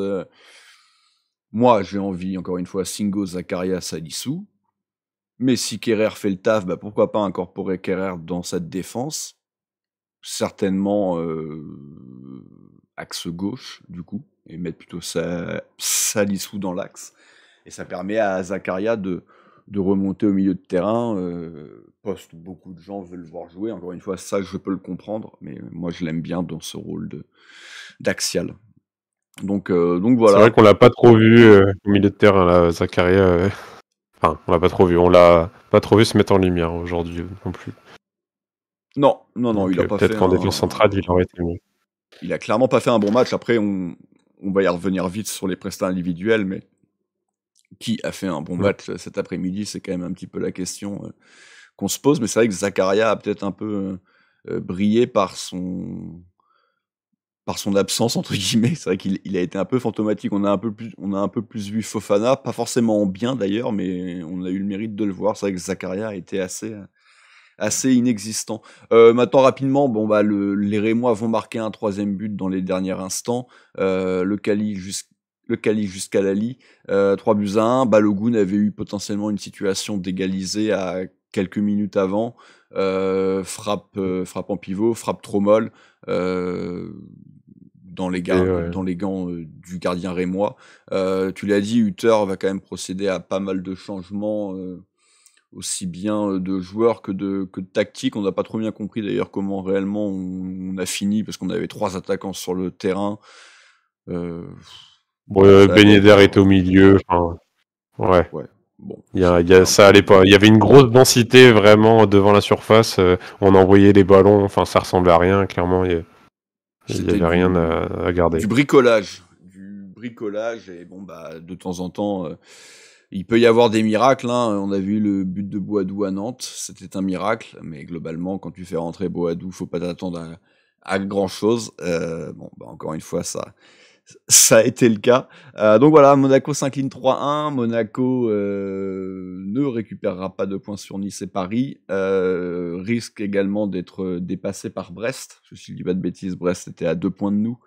Moi j'ai envie, encore une fois, Singo, Zakaria, Salissou. Mais si Kerrer fait le taf, pourquoi pas incorporer Kerrer dans cette défense? Certainement axe gauche du coup, et mettre plutôt Salissou dans l'axe. Et ça permet à Zakaria de remonter au milieu de terrain, poste où beaucoup de gens veulent le voir jouer. Encore une fois, ça, je peux le comprendre, mais moi, je l'aime bien dans ce rôle d'axial. Donc voilà. C'est vrai qu'on l'a pas trop vu au milieu de terrain, là, Zakaria. Enfin, on l'a pas trop vu. On l'a pas trop vu se mettre en lumière aujourd'hui non plus. Non, donc, il a pas fait. Peut-être qu'en défense centrale, il aurait été mieux. Il a clairement pas fait un bon match. Après, on va y revenir vite sur les prestats individuels, mais qui a fait un bon match cet après-midi, c'est quand même un petit peu la question qu'on se pose. Mais c'est vrai que Zakaria a peut-être un peu brillé par son par son absence entre guillemets. C'est vrai qu'il a été un peu fantomatique. On a un peu plus vu Fofana, pas forcément en bien d'ailleurs, mais on a eu le mérite de le voir. C'est vrai que Zakaria a été assez inexistant. Maintenant rapidement, bon bah les Rémois vont marquer un 3e but dans les derniers instants. Le Cali jusqu'à Lali, 3-1. Balogun avait eu potentiellement une situation d'égaliser à quelques minutes avant. Frappe en pivot, frappe trop molle dans les gants du gardien rémois. Tu l'as dit, Hutter va quand même procéder à pas mal de changements, aussi bien de joueurs que de tactique. On n'a pas trop bien compris d'ailleurs comment réellement on a fini, parce qu'on avait 3 attaquants sur le terrain. Ben Yedder était au milieu. Ouais. Bon, ça allait pas. Il y avait une grosse densité vraiment devant la surface. On envoyait les ballons. Enfin, ça ressemblait à rien. Clairement, il y avait rien à garder. Du bricolage. Et bon bah de temps en temps, il peut y avoir des miracles. On a vu le but de Boadou à Nantes. C'était un miracle, mais globalement, quand tu fais rentrer Boadou, faut pas t'attendre à grand chose. Encore une fois, ça a été le cas. Donc voilà, Monaco s'incline 3-1. Monaco ne récupérera pas de points sur Nice et Paris. Risque également d'être dépassé par Brest. Si je dis pas de bêtises, Brest était à 2 points de nous.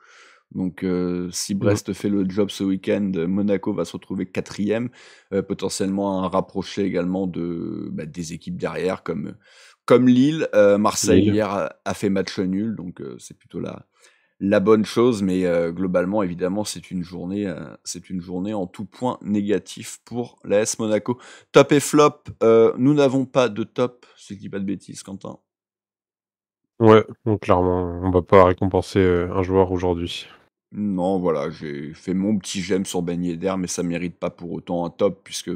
Donc si Brest fait le job ce week-end, Monaco va se retrouver 4e. Potentiellement un rapproché également des équipes derrière comme Lille. Marseille hier a fait match nul, donc c'est plutôt la bonne chose, mais globalement, évidemment, c'est une journée en tout point négatif pour l'AS Monaco. Top et flop, nous n'avons pas de top, si je dis pas de bêtises, Quentin. Ouais, donc clairement, on va pas récompenser un joueur aujourd'hui. Non, voilà, j'ai fait mon petit j'aime sur Ben Yedder, mais ça mérite pas pour autant un top, puisque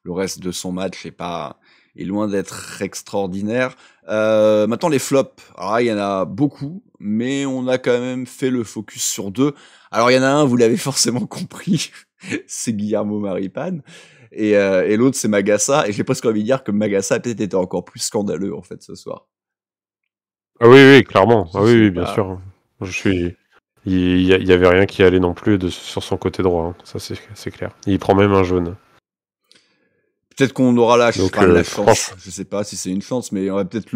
le reste de son match est loin d'être extraordinaire. Maintenant, les flops. Alors là, il y en a beaucoup, mais on a quand même fait le focus sur 2. Alors, il y en a un, vous l'avez forcément compris, c'est Guillermo Maripane. Et l'autre, c'est Magassa. Et j'ai presque envie de dire que Magassa a peut-être été encore plus scandaleux, en fait, ce soir. Ah oui, clairement. Ah oui, bien sûr. Il y avait rien qui allait non plus sur son côté droit. Ça, c'est clair. Il prend même un jaune. Peut-être qu'on aura la chance. Je sais pas si c'est une chance, mais on va peut-être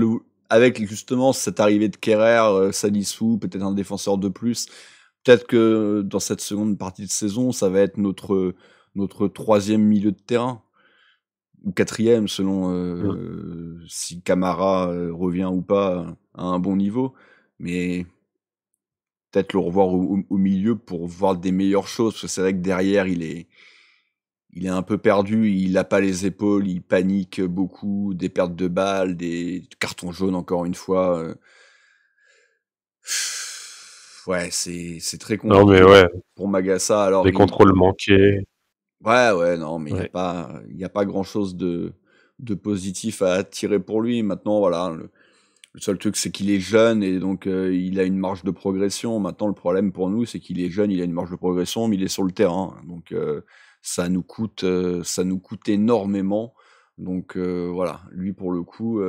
avec justement cette arrivée de Kerrer, Salissou, peut-être un défenseur de plus. Peut-être que dans cette seconde partie de saison, ça va être notre 3e milieu de terrain. Ou 4e, selon si Camara revient ou pas à un bon niveau. Mais peut-être le revoir au milieu pour voir des meilleures choses. Parce que c'est vrai que derrière, il est un peu perdu, il a pas les épaules, il panique beaucoup, des pertes de balles, des cartons jaunes encore une fois. Ouais, c'est très compliqué pour Magassa. Alors, des contrôles manqués. Ouais, non, mais il y a pas grand-chose de positif à tirer pour lui. Maintenant, voilà, le seul truc, c'est qu'il est jeune et donc il a une marge de progression. Maintenant, le problème pour nous, c'est qu'il est jeune, il a une marge de progression, mais il est sur le terrain. Donc, ça nous coûte énormément. Donc, voilà, lui, pour le coup,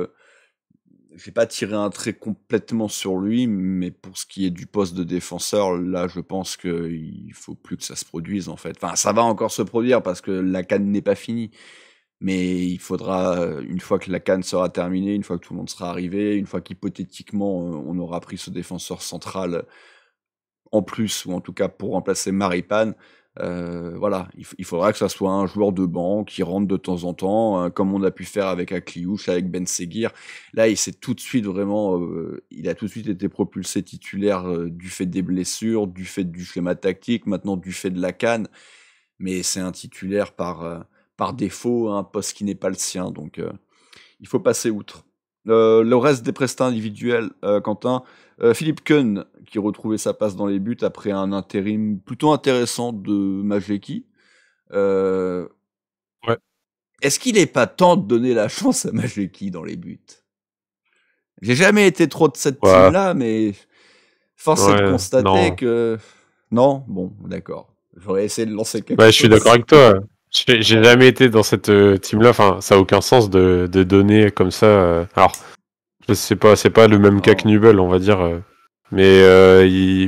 j'ai pas tiré un trait complètement sur lui, mais pour ce qui est du poste de défenseur, là, je pense qu'il faut plus que ça se produise, en fait. Enfin, ça va encore se produire parce que la CAN n'est pas finie. Mais il faudra, une fois que la CAN sera terminée, une fois que tout le monde sera arrivé, une fois qu'hypothétiquement, on aura pris ce défenseur central en plus, ou en tout cas pour remplacer Maripane, voilà, il faudra que ça soit un joueur de banc qui rentre de temps en temps, comme on a pu faire avec Akliouche, avec Ben Seguir. Là, il s'est tout de suite vraiment, il a tout de suite été propulsé titulaire du fait des blessures, du fait du schéma tactique, maintenant du fait de la CAN. Mais c'est un titulaire par défaut, un poste qui n'est pas le sien, donc il faut passer outre. Le reste des prestats individuels, Quentin, Philippe Keun qui retrouvait sa place dans les buts après un intérim plutôt intéressant de Majeki. Ouais. Est-ce qu'il n'est pas temps de donner la chance à Majeki dans les buts? J'ai jamais été trop de cette team-là, mais force est de constater que... Non? Bon, d'accord. J'aurais essayé de lancer quelque chose. Je suis d'accord avec toi. J'ai jamais été dans cette team-là. Enfin, ça a aucun sens de donner comme ça. Alors, c'est pas le même cas que Nubel, on va dire. Mais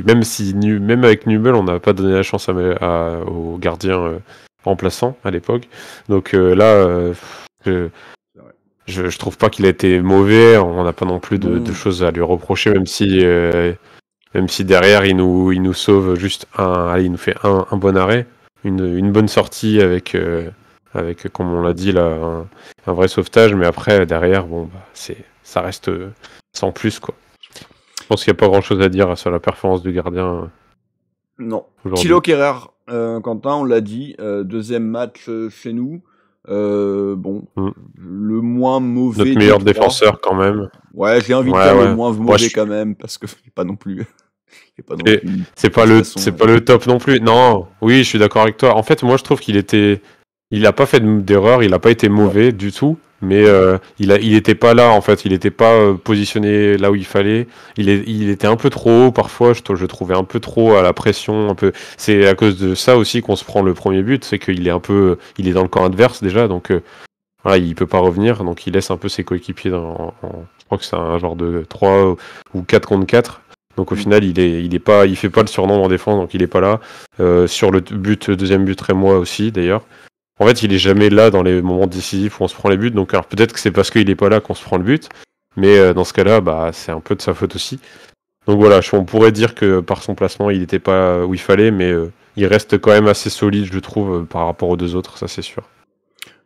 même avec Nubel, on n'a pas donné la chance au gardien remplaçant à l'époque. Donc là, je trouve pas qu'il a été mauvais. On n'a pas non plus de choses à lui reprocher, même si derrière il nous sauve juste il nous fait un bon arrêt, une bonne sortie avec comme on l'a dit là, un vrai sauvetage. Mais après derrière, ça reste sans plus quoi. Je pense qu'il n'y a pas grand chose à dire sur la performance du gardien. Non. Thilo Kehrer, Quentin, on l'a dit, deuxième match chez nous. Le moins mauvais. Notre meilleur défenseur quand même. Ouais, j'ai envie de dire le moins mauvais quand même, parce que c'est pas non plus. C'est pas le top non plus. Non, oui, je suis d'accord avec toi. En fait, moi je trouve qu'il a pas fait d'erreur, il a pas été mauvais du tout. Mais il était pas là en fait, il était pas positionné là où il fallait. Il était un peu trop haut parfois, je trouvais un peu trop à la pression, un peu. C'est à cause de ça aussi qu'on se prend le premier but, c'est qu'il est dans le camp adverse déjà, donc voilà, il peut pas revenir, donc il laisse un peu ses coéquipiers je crois que c'est un genre de 3 ou 4 contre 4. Donc au final, il fait pas le surnom en défense, donc il est pas là. Sur le deuxième but, Rémois aussi d'ailleurs. En fait, il est jamais là dans les moments décisifs où on se prend les buts. Donc, alors peut-être que c'est parce qu'il est pas là qu'on se prend le but, mais dans ce cas-là, c'est un peu de sa faute aussi. Donc voilà, on pourrait dire que par son placement, il n'était pas où il fallait, mais il reste quand même assez solide, je trouve, par rapport aux deux autres, ça c'est sûr.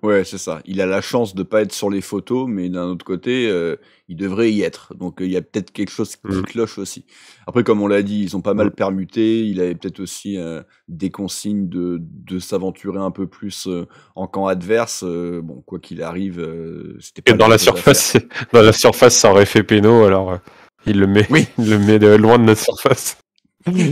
Ouais, c'est ça. Il a la chance de pas être sur les photos, mais d'un autre côté, il devrait y être. Donc il y a peut-être quelque chose qui cloche aussi. Après, comme on l'a dit, ils ont pas mal permuté. Il avait peut-être aussi des consignes de s'aventurer un peu plus en camp adverse. Quoi qu'il arrive, c'était pas. Et dans la surface, ça aurait fait péno. Alors il le met loin de notre surface.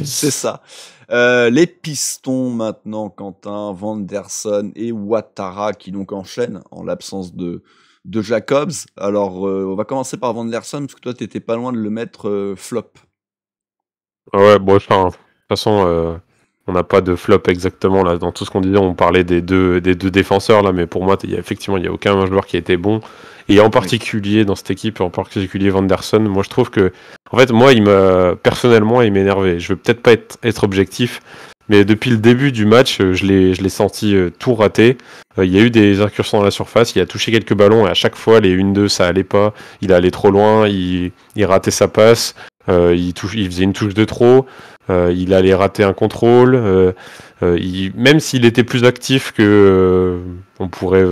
C'est ça. Les Pistons maintenant, Quentin, Vanderson et Ouattara qui donc enchaînent en l'absence de Jacobs. Alors, on va commencer par Vanderson parce que toi, t'étais pas loin de le mettre flop. Ouais, bon, de toute façon, on n'a pas de flop exactement là. Dans tout ce qu'on disait, on parlait des deux défenseurs là, mais pour moi, il y a aucun joueur qui a été bon. Et en particulier dans cette équipe, en particulier Vanderson, moi je trouve que, en fait, moi personnellement, il m'énervait. Je veux peut-être pas être objectif, mais depuis le début du match, je l'ai senti tout raté. Il y a eu des incursions dans la surface, il a touché quelques ballons et à chaque fois les 1-2 ça allait pas. Il allait trop loin, il ratait sa passe, il faisait une touche de trop. Il allait rater un contrôle, même s'il était plus actif que on pourrait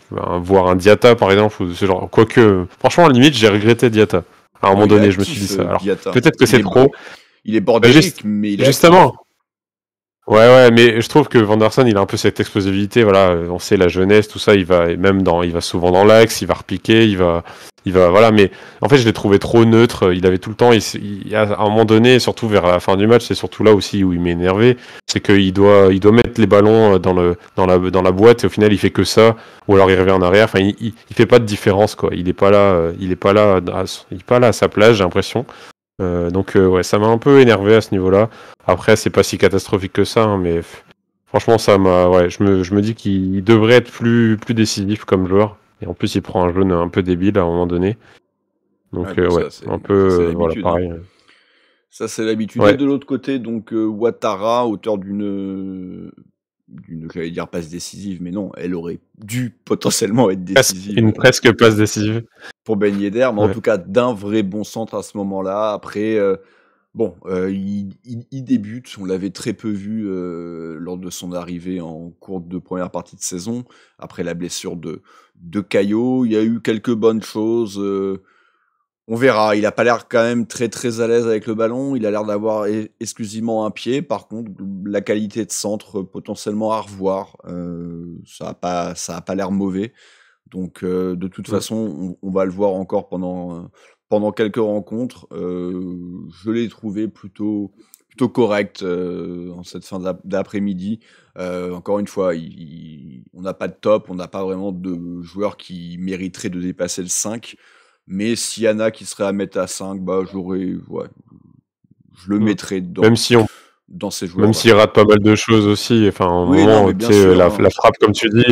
voir un Diatta par exemple ou ce genre. Quoique, franchement, à la limite, j'ai regretté Diatta. À un moment donné, je me suis dit ça. Alors, peut-être que c'est trop. Il est bordélique, mais il est justement. Ouais, mais je trouve que Vanderson, il a un peu cette explosivité. Voilà, on sait la jeunesse, tout ça. Il va souvent dans l'axe, il va repiquer, il va, voilà. Mais en fait, je l'ai trouvé trop neutre. Il avait tout le temps. À un moment donné, surtout vers la fin du match, c'est surtout là aussi où il m'est énervé. C'est qu'il doit mettre les ballons dans la boîte et au final, il fait que ça. Ou alors il revient en arrière. Enfin, il fait pas de différence quoi. Il est pas là à sa place, j'ai l'impression. Donc ça m'a un peu énervé à ce niveau-là. Après, c'est pas si catastrophique que ça, hein, mais franchement, ça m'a. Ouais, je me dis qu'il devrait être plus décisif comme joueur. Et en plus, il prend un jaune un peu débile à un moment donné. Donc ça, un peu voilà, pareil. Ça, c'est l'habitude. Ouais. Et de l'autre côté, donc Ouattara, auteur d'une, j'allais dire passe décisive, mais non, elle aurait dû potentiellement être décisive. Une presque passe décisive. Pour Ben Yedder, mais en tout cas d'un vrai bon centre à ce moment-là. Après, il débute, on l'avait très peu vu lors de son arrivée en cours de première partie de saison. Après la blessure de Caillot, il y a eu quelques bonnes choses. On verra, il a pas l'air quand même très très à l'aise avec le ballon, il a l'air d'avoir exclusivement un pied. Par contre, la qualité de centre potentiellement à revoir, ça a pas l'air mauvais. Donc de toute façon, on va le voir encore pendant quelques rencontres. Je l'ai trouvé plutôt correct en cette fin d'après-midi. Encore une fois, on n'a pas de top, on n'a pas vraiment de joueurs qui mériteraient de dépasser le 5. Mais s'il y en a qui seraient à mettre à 5, je le mettrais dans ces joueurs. Même s'il rate pas mal de choses aussi, enfin, au moment, tu sais, la frappe, comme tu dis,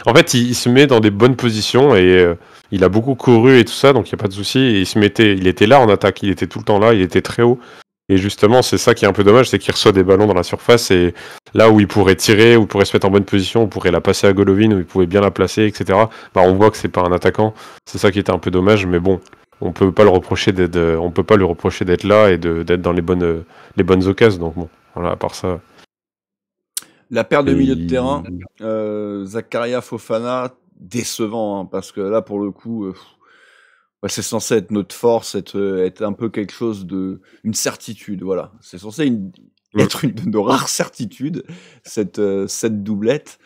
en fait, il se met dans des bonnes positions et il a beaucoup couru et tout ça, donc il n'y a pas de souci. Et il était là en attaque, il était tout le temps là, il était très haut. Et justement, c'est ça qui est un peu dommage, c'est qu'il reçoit des ballons dans la surface et là où il pourrait tirer, où il pourrait se mettre en bonne position, on pourrait la passer à Golovin, où il pouvait bien la placer, etc. Bah, on voit que c'est pas un attaquant. C'est ça qui était un peu dommage, mais bon, on peut pas lui reprocher d'être là et d'être dans les bonnes occasions. Donc bon, voilà, à part ça. La paire de milieu de terrain, Zakaria Fofana, décevant, hein, parce que là, pour le coup, c'est censé être notre force, être un peu quelque chose une certitude, voilà. C'est censé être une de nos rares certitudes, cette doublette.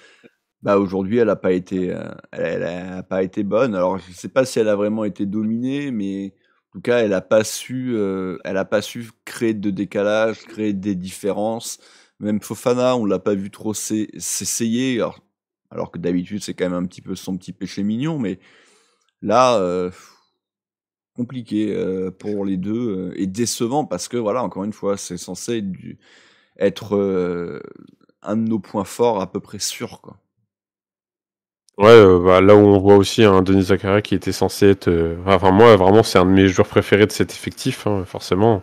Bah aujourd'hui, elle a pas été bonne. Alors je sais pas si elle a vraiment été dominée, mais en tout cas, elle a pas su créer de décalage, créer des différences. Même Fofana, on l'a pas vu trop s'essayer, alors que d'habitude c'est quand même un petit peu son petit péché mignon, mais là, compliqué pour les deux et décevant parce que voilà, encore une fois, c'est censé être un de nos points forts à peu près sûrs, quoi. Ouais, là où on voit aussi un Denis Zakaria qui était censé être... Enfin, moi, vraiment, c'est un de mes joueurs préférés de cet effectif, hein, forcément.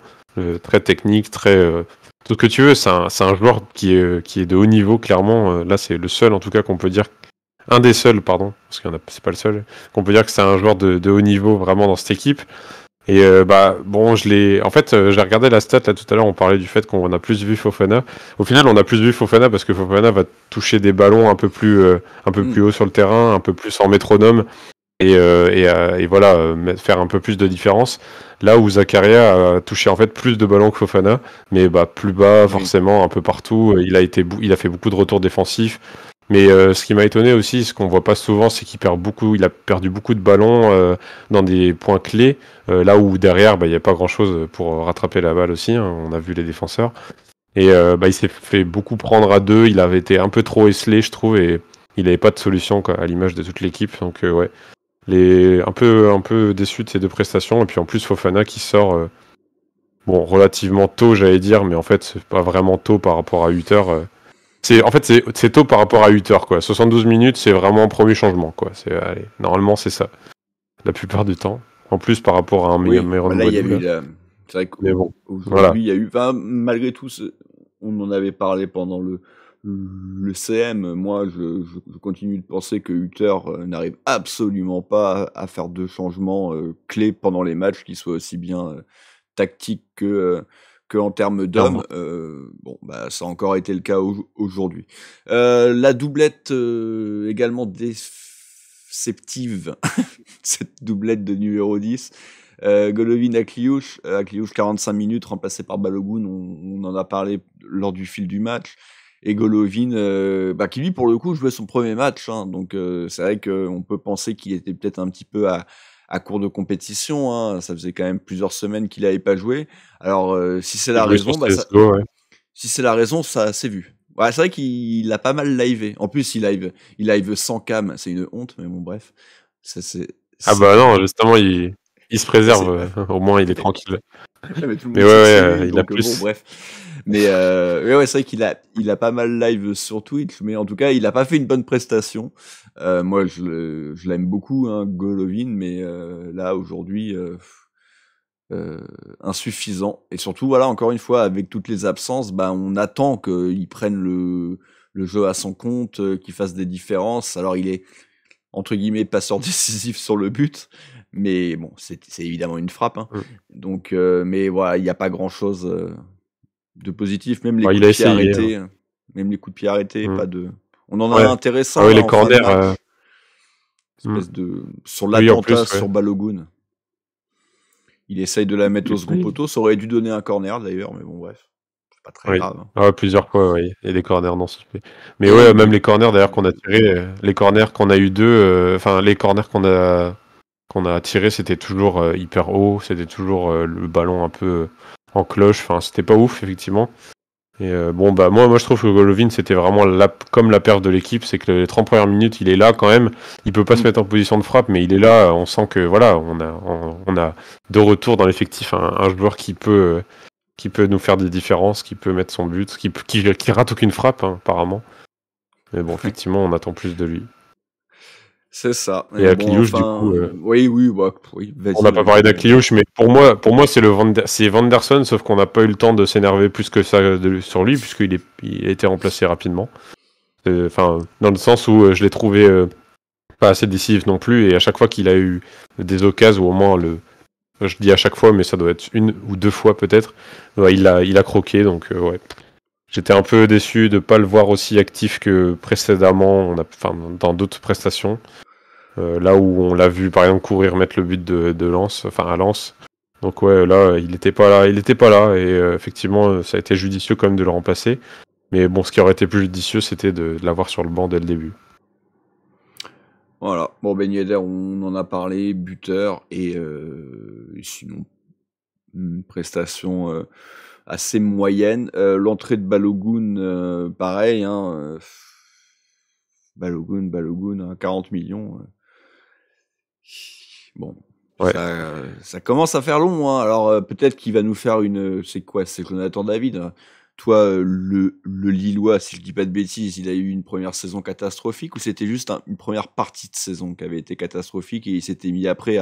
Très technique, très... tout ce que tu veux, c'est un joueur qui est de haut niveau, clairement. Là, c'est le seul, en tout cas, qu'on peut dire... Un des seuls, pardon, parce que c'est pas le seul, qu'on peut dire que c'est un joueur de haut niveau, vraiment, dans cette équipe. Et bon, j'ai regardé la stat là tout à l'heure, on parlait du fait qu'on a plus vu Fofana. Au final, on a plus vu Fofana parce que Fofana va toucher des ballons un peu plus haut sur le terrain, un peu plus en métronome et voilà, faire un peu plus de différence. Là où Zakaria a touché en fait plus de ballons que Fofana, mais plus bas forcément, un peu partout. Il a fait beaucoup de retours défensifs. Mais ce qui m'a étonné aussi, ce qu'on voit pas souvent, c'est il a perdu beaucoup de ballons dans des points clés, là où derrière, il n'y a pas grand-chose pour rattraper la balle aussi, hein, on a vu les défenseurs. Et il s'est fait beaucoup prendre à deux, il avait été un peu trop esselé, je trouve, et il n'avait pas de solution, quoi, à l'image de toute l'équipe. Donc ouais, un peu déçu de ces deux prestations, et puis en plus Fofana qui sort relativement tôt, j'allais dire, mais en fait, c'est pas vraiment tôt par rapport à 8 heures. C'est tôt par rapport à 8 heures, quoi. 72 minutes, c'est vraiment un premier changement, quoi. Normalement, c'est ça. La plupart du temps. En plus, par rapport à un meilleur là, il y a eu c'est vrai qu'aujourd'hui, voilà. Il y a eu... Enfin, malgré tout, on en avait parlé pendant le CM. Moi, je continue de penser que Hutter n'arrive absolument pas à faire de changements clés pendant les matchs qui soient aussi bien tactiques que en termes d'hommes. Ça a encore été le cas aujourd'hui. La doublette également déceptive, cette doublette de numéro 10. Golovin à Kliouche 45 minutes, remplacé par Balogun, on en a parlé lors du fil du match. Et Golovin, qui lui, pour le coup, jouait son premier match. Hein, donc c'est vrai qu'on peut penser qu'il était peut-être un petit peu à court de compétition, hein. Ça faisait quand même plusieurs semaines qu'il n'avait pas joué. Alors, si c'est la raison, si c'est la raison, ça s'est vu. Ouais, c'est vrai qu'il a pas mal livé. En plus, il live sans cam, c'est une honte, mais bon, bref. Non, justement, il se préserve, au moins il est tranquille. Mais ouais, il a plus. Bref. Mais ouais, c'est vrai qu'il a pas mal live sur Twitch, mais en tout cas, il a pas fait une bonne prestation. Moi, je l'aime beaucoup, hein, Golovin, mais là aujourd'hui, insuffisant. Et surtout, voilà, encore une fois, avec toutes les absences, on attend qu'il prenne le jeu à son compte, qu'il fasse des différences. Alors, il est entre guillemets passeur décisif sur le but, mais bon, c'est évidemment une frappe, hein. Donc, mais voilà, il n'y a pas grand chose de positif, même les coups de pied arrêtés, même les coups de pied arrêtés, pas de. On en a un intéressant. Ah oui, les corners. Espèce de sur l'attentat sur Balogun. Il essaye de la mettre au second poteau. Ça aurait dû donner un corner d'ailleurs, mais bon, bref. C'est pas très grave. Hein. Ah, plusieurs fois, oui. Il y a des corners non suspects. Mais ouais, même les corners d'ailleurs qu'on a tirés, les corners qu'on a eu les corners qu'on a tirés, c'était toujours hyper haut. C'était toujours le ballon un peu en cloche. Enfin, c'était pas ouf, effectivement. Et moi je trouve que Golovin c'était vraiment comme la perte de l'équipe, c'est que les 30 premières minutes il est là quand même, il peut pas se mettre en position de frappe, mais il est là, on sent que voilà, on a de retour dans l'effectif un joueur qui peut nous faire des différences, qui peut mettre son but, qui rate aucune frappe, hein, apparemment. Mais bon, effectivement, on attend plus de lui. C'est ça. Et Kliouche, du coup, oui, vas-y. on n'a pas parlé d'Akliouche, mais pour moi c'est Vanderson, sauf qu'on n'a pas eu le temps de s'énerver plus que ça sur lui, puisqu'il a été remplacé rapidement. Enfin, dans le sens où je l'ai trouvé pas assez décisif non plus, et à chaque fois qu'il a eu des occasions, ou au moins je dis à chaque fois, mais ça doit être une ou deux fois peut-être, il a croqué, donc ouais. J'étais un peu déçu de pas le voir aussi actif que précédemment, dans d'autres prestations. Là où on l'a vu par exemple courir mettre le but de Lens, à Lens. Donc ouais, là il était pas là, et effectivement ça a été judicieux quand même de le remplacer. Mais bon, ce qui aurait été plus judicieux, c'était de l'avoir sur le banc dès le début. Voilà. Bon, Ben Yedder, on en a parlé, buteur, et sinon, une prestation assez moyenne. L'entrée de Balogun, pareil, hein. Balogun, 40 millions. Bon, ouais. Ça commence à faire long, hein. Alors peut-être qu'il va nous faire c'est Jonathan David, hein. Toi, le Lillois, si je dis pas de bêtises, il a eu une première saison catastrophique, ou c'était juste une première partie de saison qui avait été catastrophique et il s'était mis après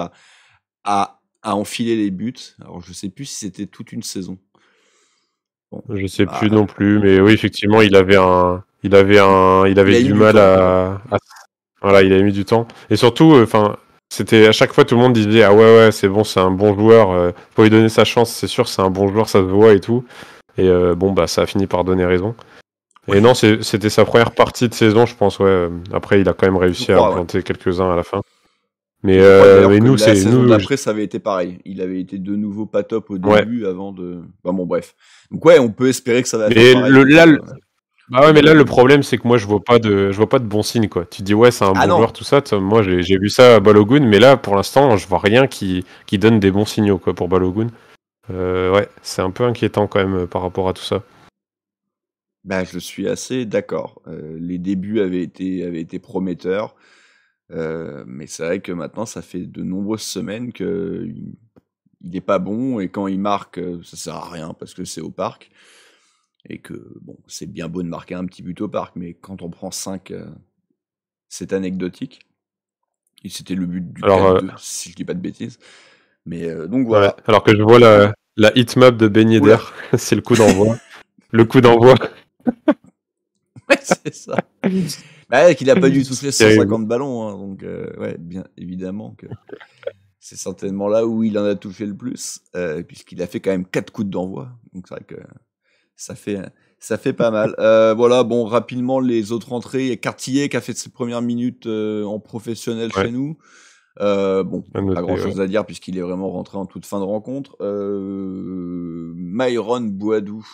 à enfiler les buts. Alors je sais plus si c'était toute une saison. Bon, je sais plus non plus, mais oui, effectivement, il avait du mal voilà, il a mis du temps. Et surtout, c'était à chaque fois tout le monde disait ouais, c'est bon, c'est un bon joueur, faut lui donner sa chance, c'est sûr, c'est un bon joueur, ça se voit et tout. Et ça a fini par donner raison. Et non, c'était sa première partie de saison, je pense, ouais. Après, il a quand même réussi à planter quelques-uns à la fin. Mais nous, la saison d'après, ça avait été pareil. Il avait été de nouveau pas top au début avant de. Bref. Donc ouais, on peut espérer que ça va faire pareil. Mais là, le problème, c'est que moi, je vois pas de bons signes, quoi. Tu dis ouais, c'est un bon joueur, tout ça. Moi, j'ai vu ça à Balogun, mais là, pour l'instant, je vois rien qui donne des bons signaux, quoi, pour Balogun. Ouais, c'est un peu inquiétant quand même par rapport à tout ça. Je suis assez d'accord. Les débuts avaient été prometteurs, mais c'est vrai que maintenant, ça fait de nombreuses semaines qu'il n'est pas bon, et quand il marque, ça sert à rien parce que c'est au parc, et que bon, c'est bien beau de marquer un petit but au parc, mais quand on prend 5, c'est anecdotique. Et c'était le but du 4-2, si je dis pas de bêtises. Mais donc voilà. Ouais, alors que je vois la hitmap de Ben Yedder, c'est le coup d'envoi. Le coup d'envoi. Ouais, c'est ça. Qu'il a pas dû toucher 150 ballons, hein, donc bien évidemment que c'est certainement là où il en a touché le plus, puisqu'il a fait quand même 4 coups d'envoi. Donc c'est vrai que ça fait pas mal. Voilà, bon, rapidement les autres entrées. Cartillet qui a fait ses premières minutes en professionnel chez nous. Pas grand chose à dire puisqu'il est vraiment rentré en toute fin de rencontre. Myron Boadou,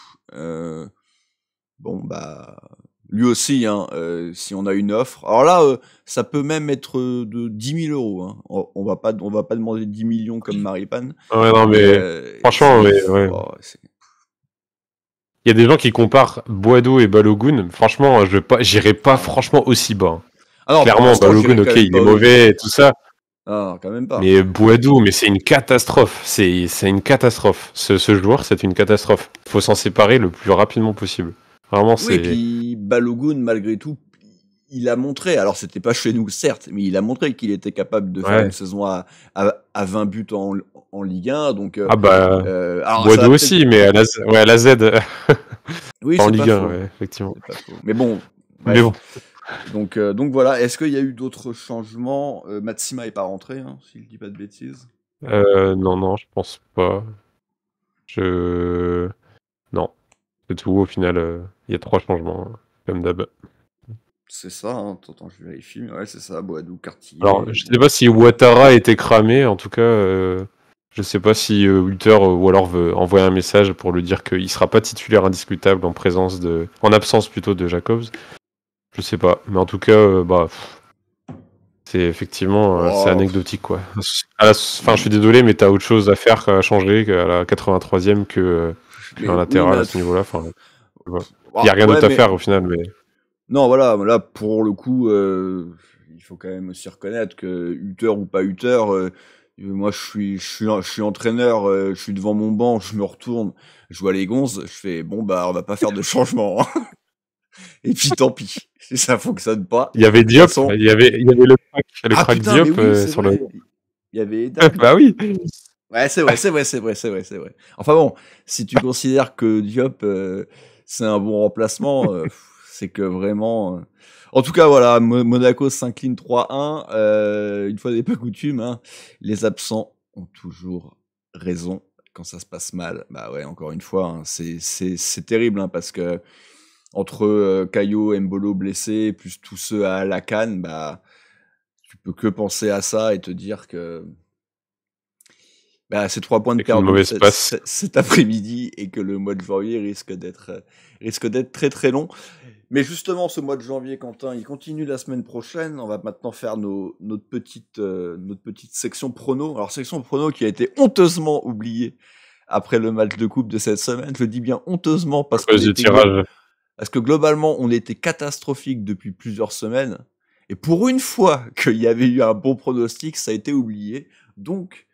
lui aussi, hein, si on a une offre. Alors là, ça peut même être de 10 000 euros. Hein. On va pas demander 10 millions comme Maripane. Ouais, non, mais franchement, ouais. Il y a des gens qui comparent Boadou et Balogun. Franchement, j'irai pas franchement aussi bas. Alors, clairement, Balogun, ok, il est mauvais et tout ça. Ah, quand même pas. Mais Boadou, c'est une catastrophe. C'est une catastrophe. Ce joueur, c'est une catastrophe. Il faut s'en séparer le plus rapidement possible. Vraiment, c'est. Oui, et puis Balogun, malgré tout, il a montré, alors c'était pas chez nous certes, mais il a montré qu'il était capable de faire une saison à 20 buts en Ligue 1. Donc, Boadou aussi, mais à la Z. Oui, en c'est Ligue pas 1, faux. ouais, effectivement. Mais bon. Mais bon. Donc voilà, est-ce qu'il y a eu d'autres changements? Matsima est pas rentré, hein, si je dis pas de bêtises. Non, je pense pas. Non, c'est tout. Au final, il y a 3 changements, comme d'hab. C'est ça, hein. Attends, je vérifie, mais ouais, c'est ça, Boadou, Cartillet. Alors, je sais pas si Ouattara était cramé, en tout cas, je sais pas si Hutter ou alors veut envoyer un message pour lui dire qu'il sera pas titulaire indiscutable en absence plutôt de Jacobs. Je sais pas, mais en tout cas, c'est effectivement c'est anecdotique, quoi. Je suis désolé, mais t'as autre chose à faire qu'à changer à la 83e qu'un latéral à ce niveau-là. Il y a rien d'autre à faire au final, mais. Non, voilà, là pour le coup, il faut quand même aussi reconnaître que Hutter ou pas Hutter, moi je suis entraîneur, je suis devant mon banc, je me retourne, je vois les gonzes, je fais on va pas faire de changement. Et puis tant pis, si ça fonctionne pas. Il y avait De toute Diop, façon- il y avait le crack putain, Diop mais oui, c'est sur vrai. le. Il y avait Eda. Bah oui. Ouais, c'est vrai. Enfin bon, si tu considères que Diop, c'est un bon remplacement, c'est que vraiment... En tout cas, voilà, Monaco s'incline 3-1. Une fois n'est pas coutume, hein, les absents ont toujours raison quand ça se passe mal. Bah ouais, encore une fois, hein, c'est terrible, hein, parce que entre Caio, Mbolo blessé, plus tous ceux à la canne, bah tu peux que penser à ça et te dire que ces 3 points de Avec une perdus mauvaise passe. cet après-midi et que le mois de janvier risque d'être très très long. Mais justement, ce mois de janvier, Quentin, il continue la semaine prochaine. On va maintenant faire notre petite section prono. Alors, section prono qui a été honteusement oubliée après le match de coupe de cette semaine. Je dis bien honteusement parce que globalement, on était catastrophique depuis plusieurs semaines. Et pour une fois qu'il y avait eu un bon pronostic, ça a été oublié. Donc,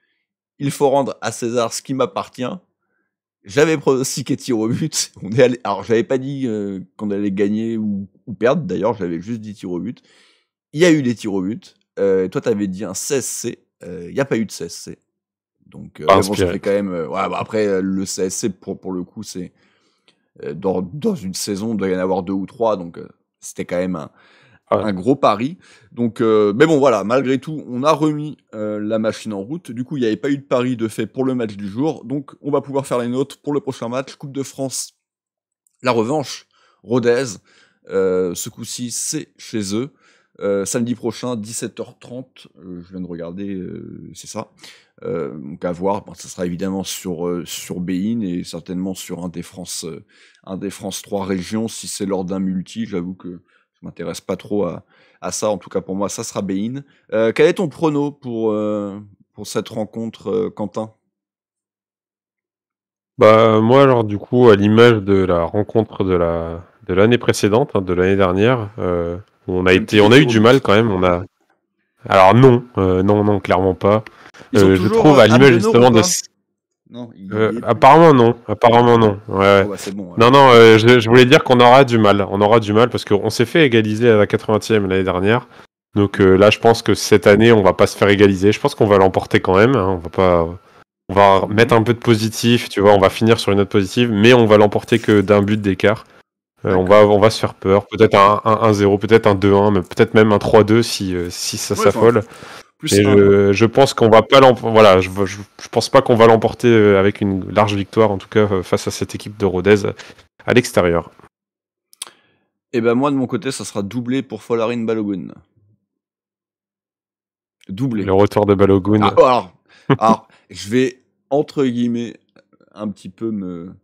il faut rendre à César ce qui m'appartient. J'avais pronostiqué tir au but. Alors, j'avais pas dit qu'on allait gagner ou perdre. D'ailleurs, j'avais juste dit tir au but. Il y a eu des tirs au but. Toi, t'avais dit un 16C. Il n'y a pas eu de 16C. Donc, bon, ça fait quand même... après, le CSC, pour le coup, c'est... dans une saison, il doit y en avoir 2 ou 3. Donc, c'était quand même un gros pari. Donc, mais bon, voilà, malgré tout, on a remis la machine en route. Du coup, il n'y avait pas eu de pari de fait pour le match du jour. Donc, on va pouvoir faire les notes pour le prochain match. Coupe de France, la revanche, Rodez. Ce coup-ci, c'est chez eux. Samedi prochain, 17h30. Je viens de regarder, c'est ça. Donc, à voir. Ça sera évidemment sur beIN et certainement sur un des France 3 régions. Si c'est lors d'un multi, j'avoue que je m'intéresse pas trop à ça. En tout cas, pour moi, ça sera beIN. Quel est ton prono pour cette rencontre, Quentin ? Bah moi alors du coup à l'image de la rencontre de l'année précédente, hein, de l'année dernière, on a eu du mal quand même. Alors non, clairement pas. Je trouve à l'image justement de. Non, apparemment non. Ouais. Oh, bah, c'est bon, ouais. Non, je voulais dire qu'on aura du mal. On aura du mal parce qu'on s'est fait égaliser à la 80e l'année dernière. Donc là, je pense que cette année, on va pas se faire égaliser. Je pense qu'on va l'emporter quand même. Hein. On va mettre un peu de positif, tu vois. On va finir sur une note positive, mais on va l'emporter que d'un but d'écart. On va se faire peur. Peut-être un 1-0, peut-être un 2-1, mais peut-être même un 3-2 si ça s'affole. Et je pense qu'on va pas voilà, je pense pas qu'on va l'emporter avec une large victoire, en tout cas face à cette équipe de Rodez à l'extérieur. Et ben moi de mon côté, ça sera doublé pour Folarin Balogun. Doublé. Le retour de Balogun. Alors, je vais entre guillemets un petit peu me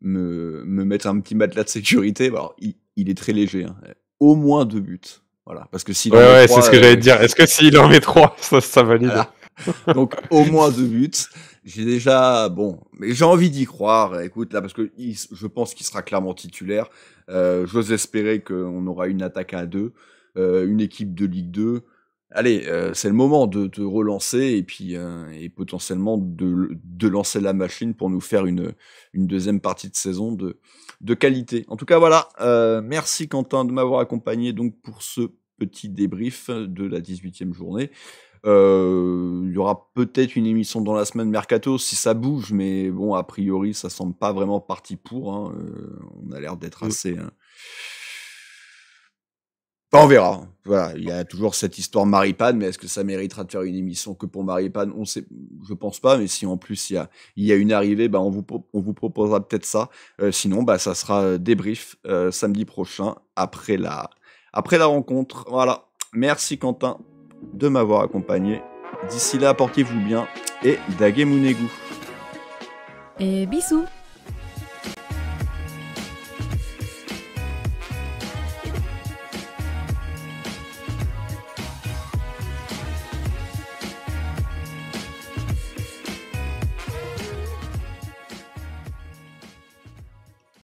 mettre un petit matelas de sécurité. Alors, il est très léger, hein. Au moins 2 buts. Voilà, parce que s'il en met 3, c'est ce que j'allais te dire. Est-ce que s'il en met 3, ça valide? Voilà. Donc au moins 2 buts. J'ai déjà mais j'ai envie d'y croire. Écoute là, parce que je pense qu'il sera clairement titulaire. J'ose espérer qu'on aura une attaque à 2, une équipe de Ligue 2. Allez, c'est le moment de te relancer et puis et potentiellement de lancer la machine pour nous faire une deuxième partie de saison de qualité. En tout cas, voilà. Merci Quentin de m'avoir accompagné donc pour ce petit débrief de la 18e journée. Il y aura peut-être une émission dans la semaine mercato si ça bouge, mais bon, a priori, ça semble pas vraiment parti pour. Hein. On a l'air d'être assez... On verra. Voilà, il y a toujours cette histoire Maripane, mais est-ce que ça méritera de faire une émission que pour Maripane? On sait, je pense pas, mais si en plus il y a une arrivée, on vous proposera peut-être ça. Sinon, ça sera débrief samedi prochain après la rencontre. Voilà. Merci Quentin de m'avoir accompagné. D'ici là, portez-vous bien et Dagemunegu. Et bisous.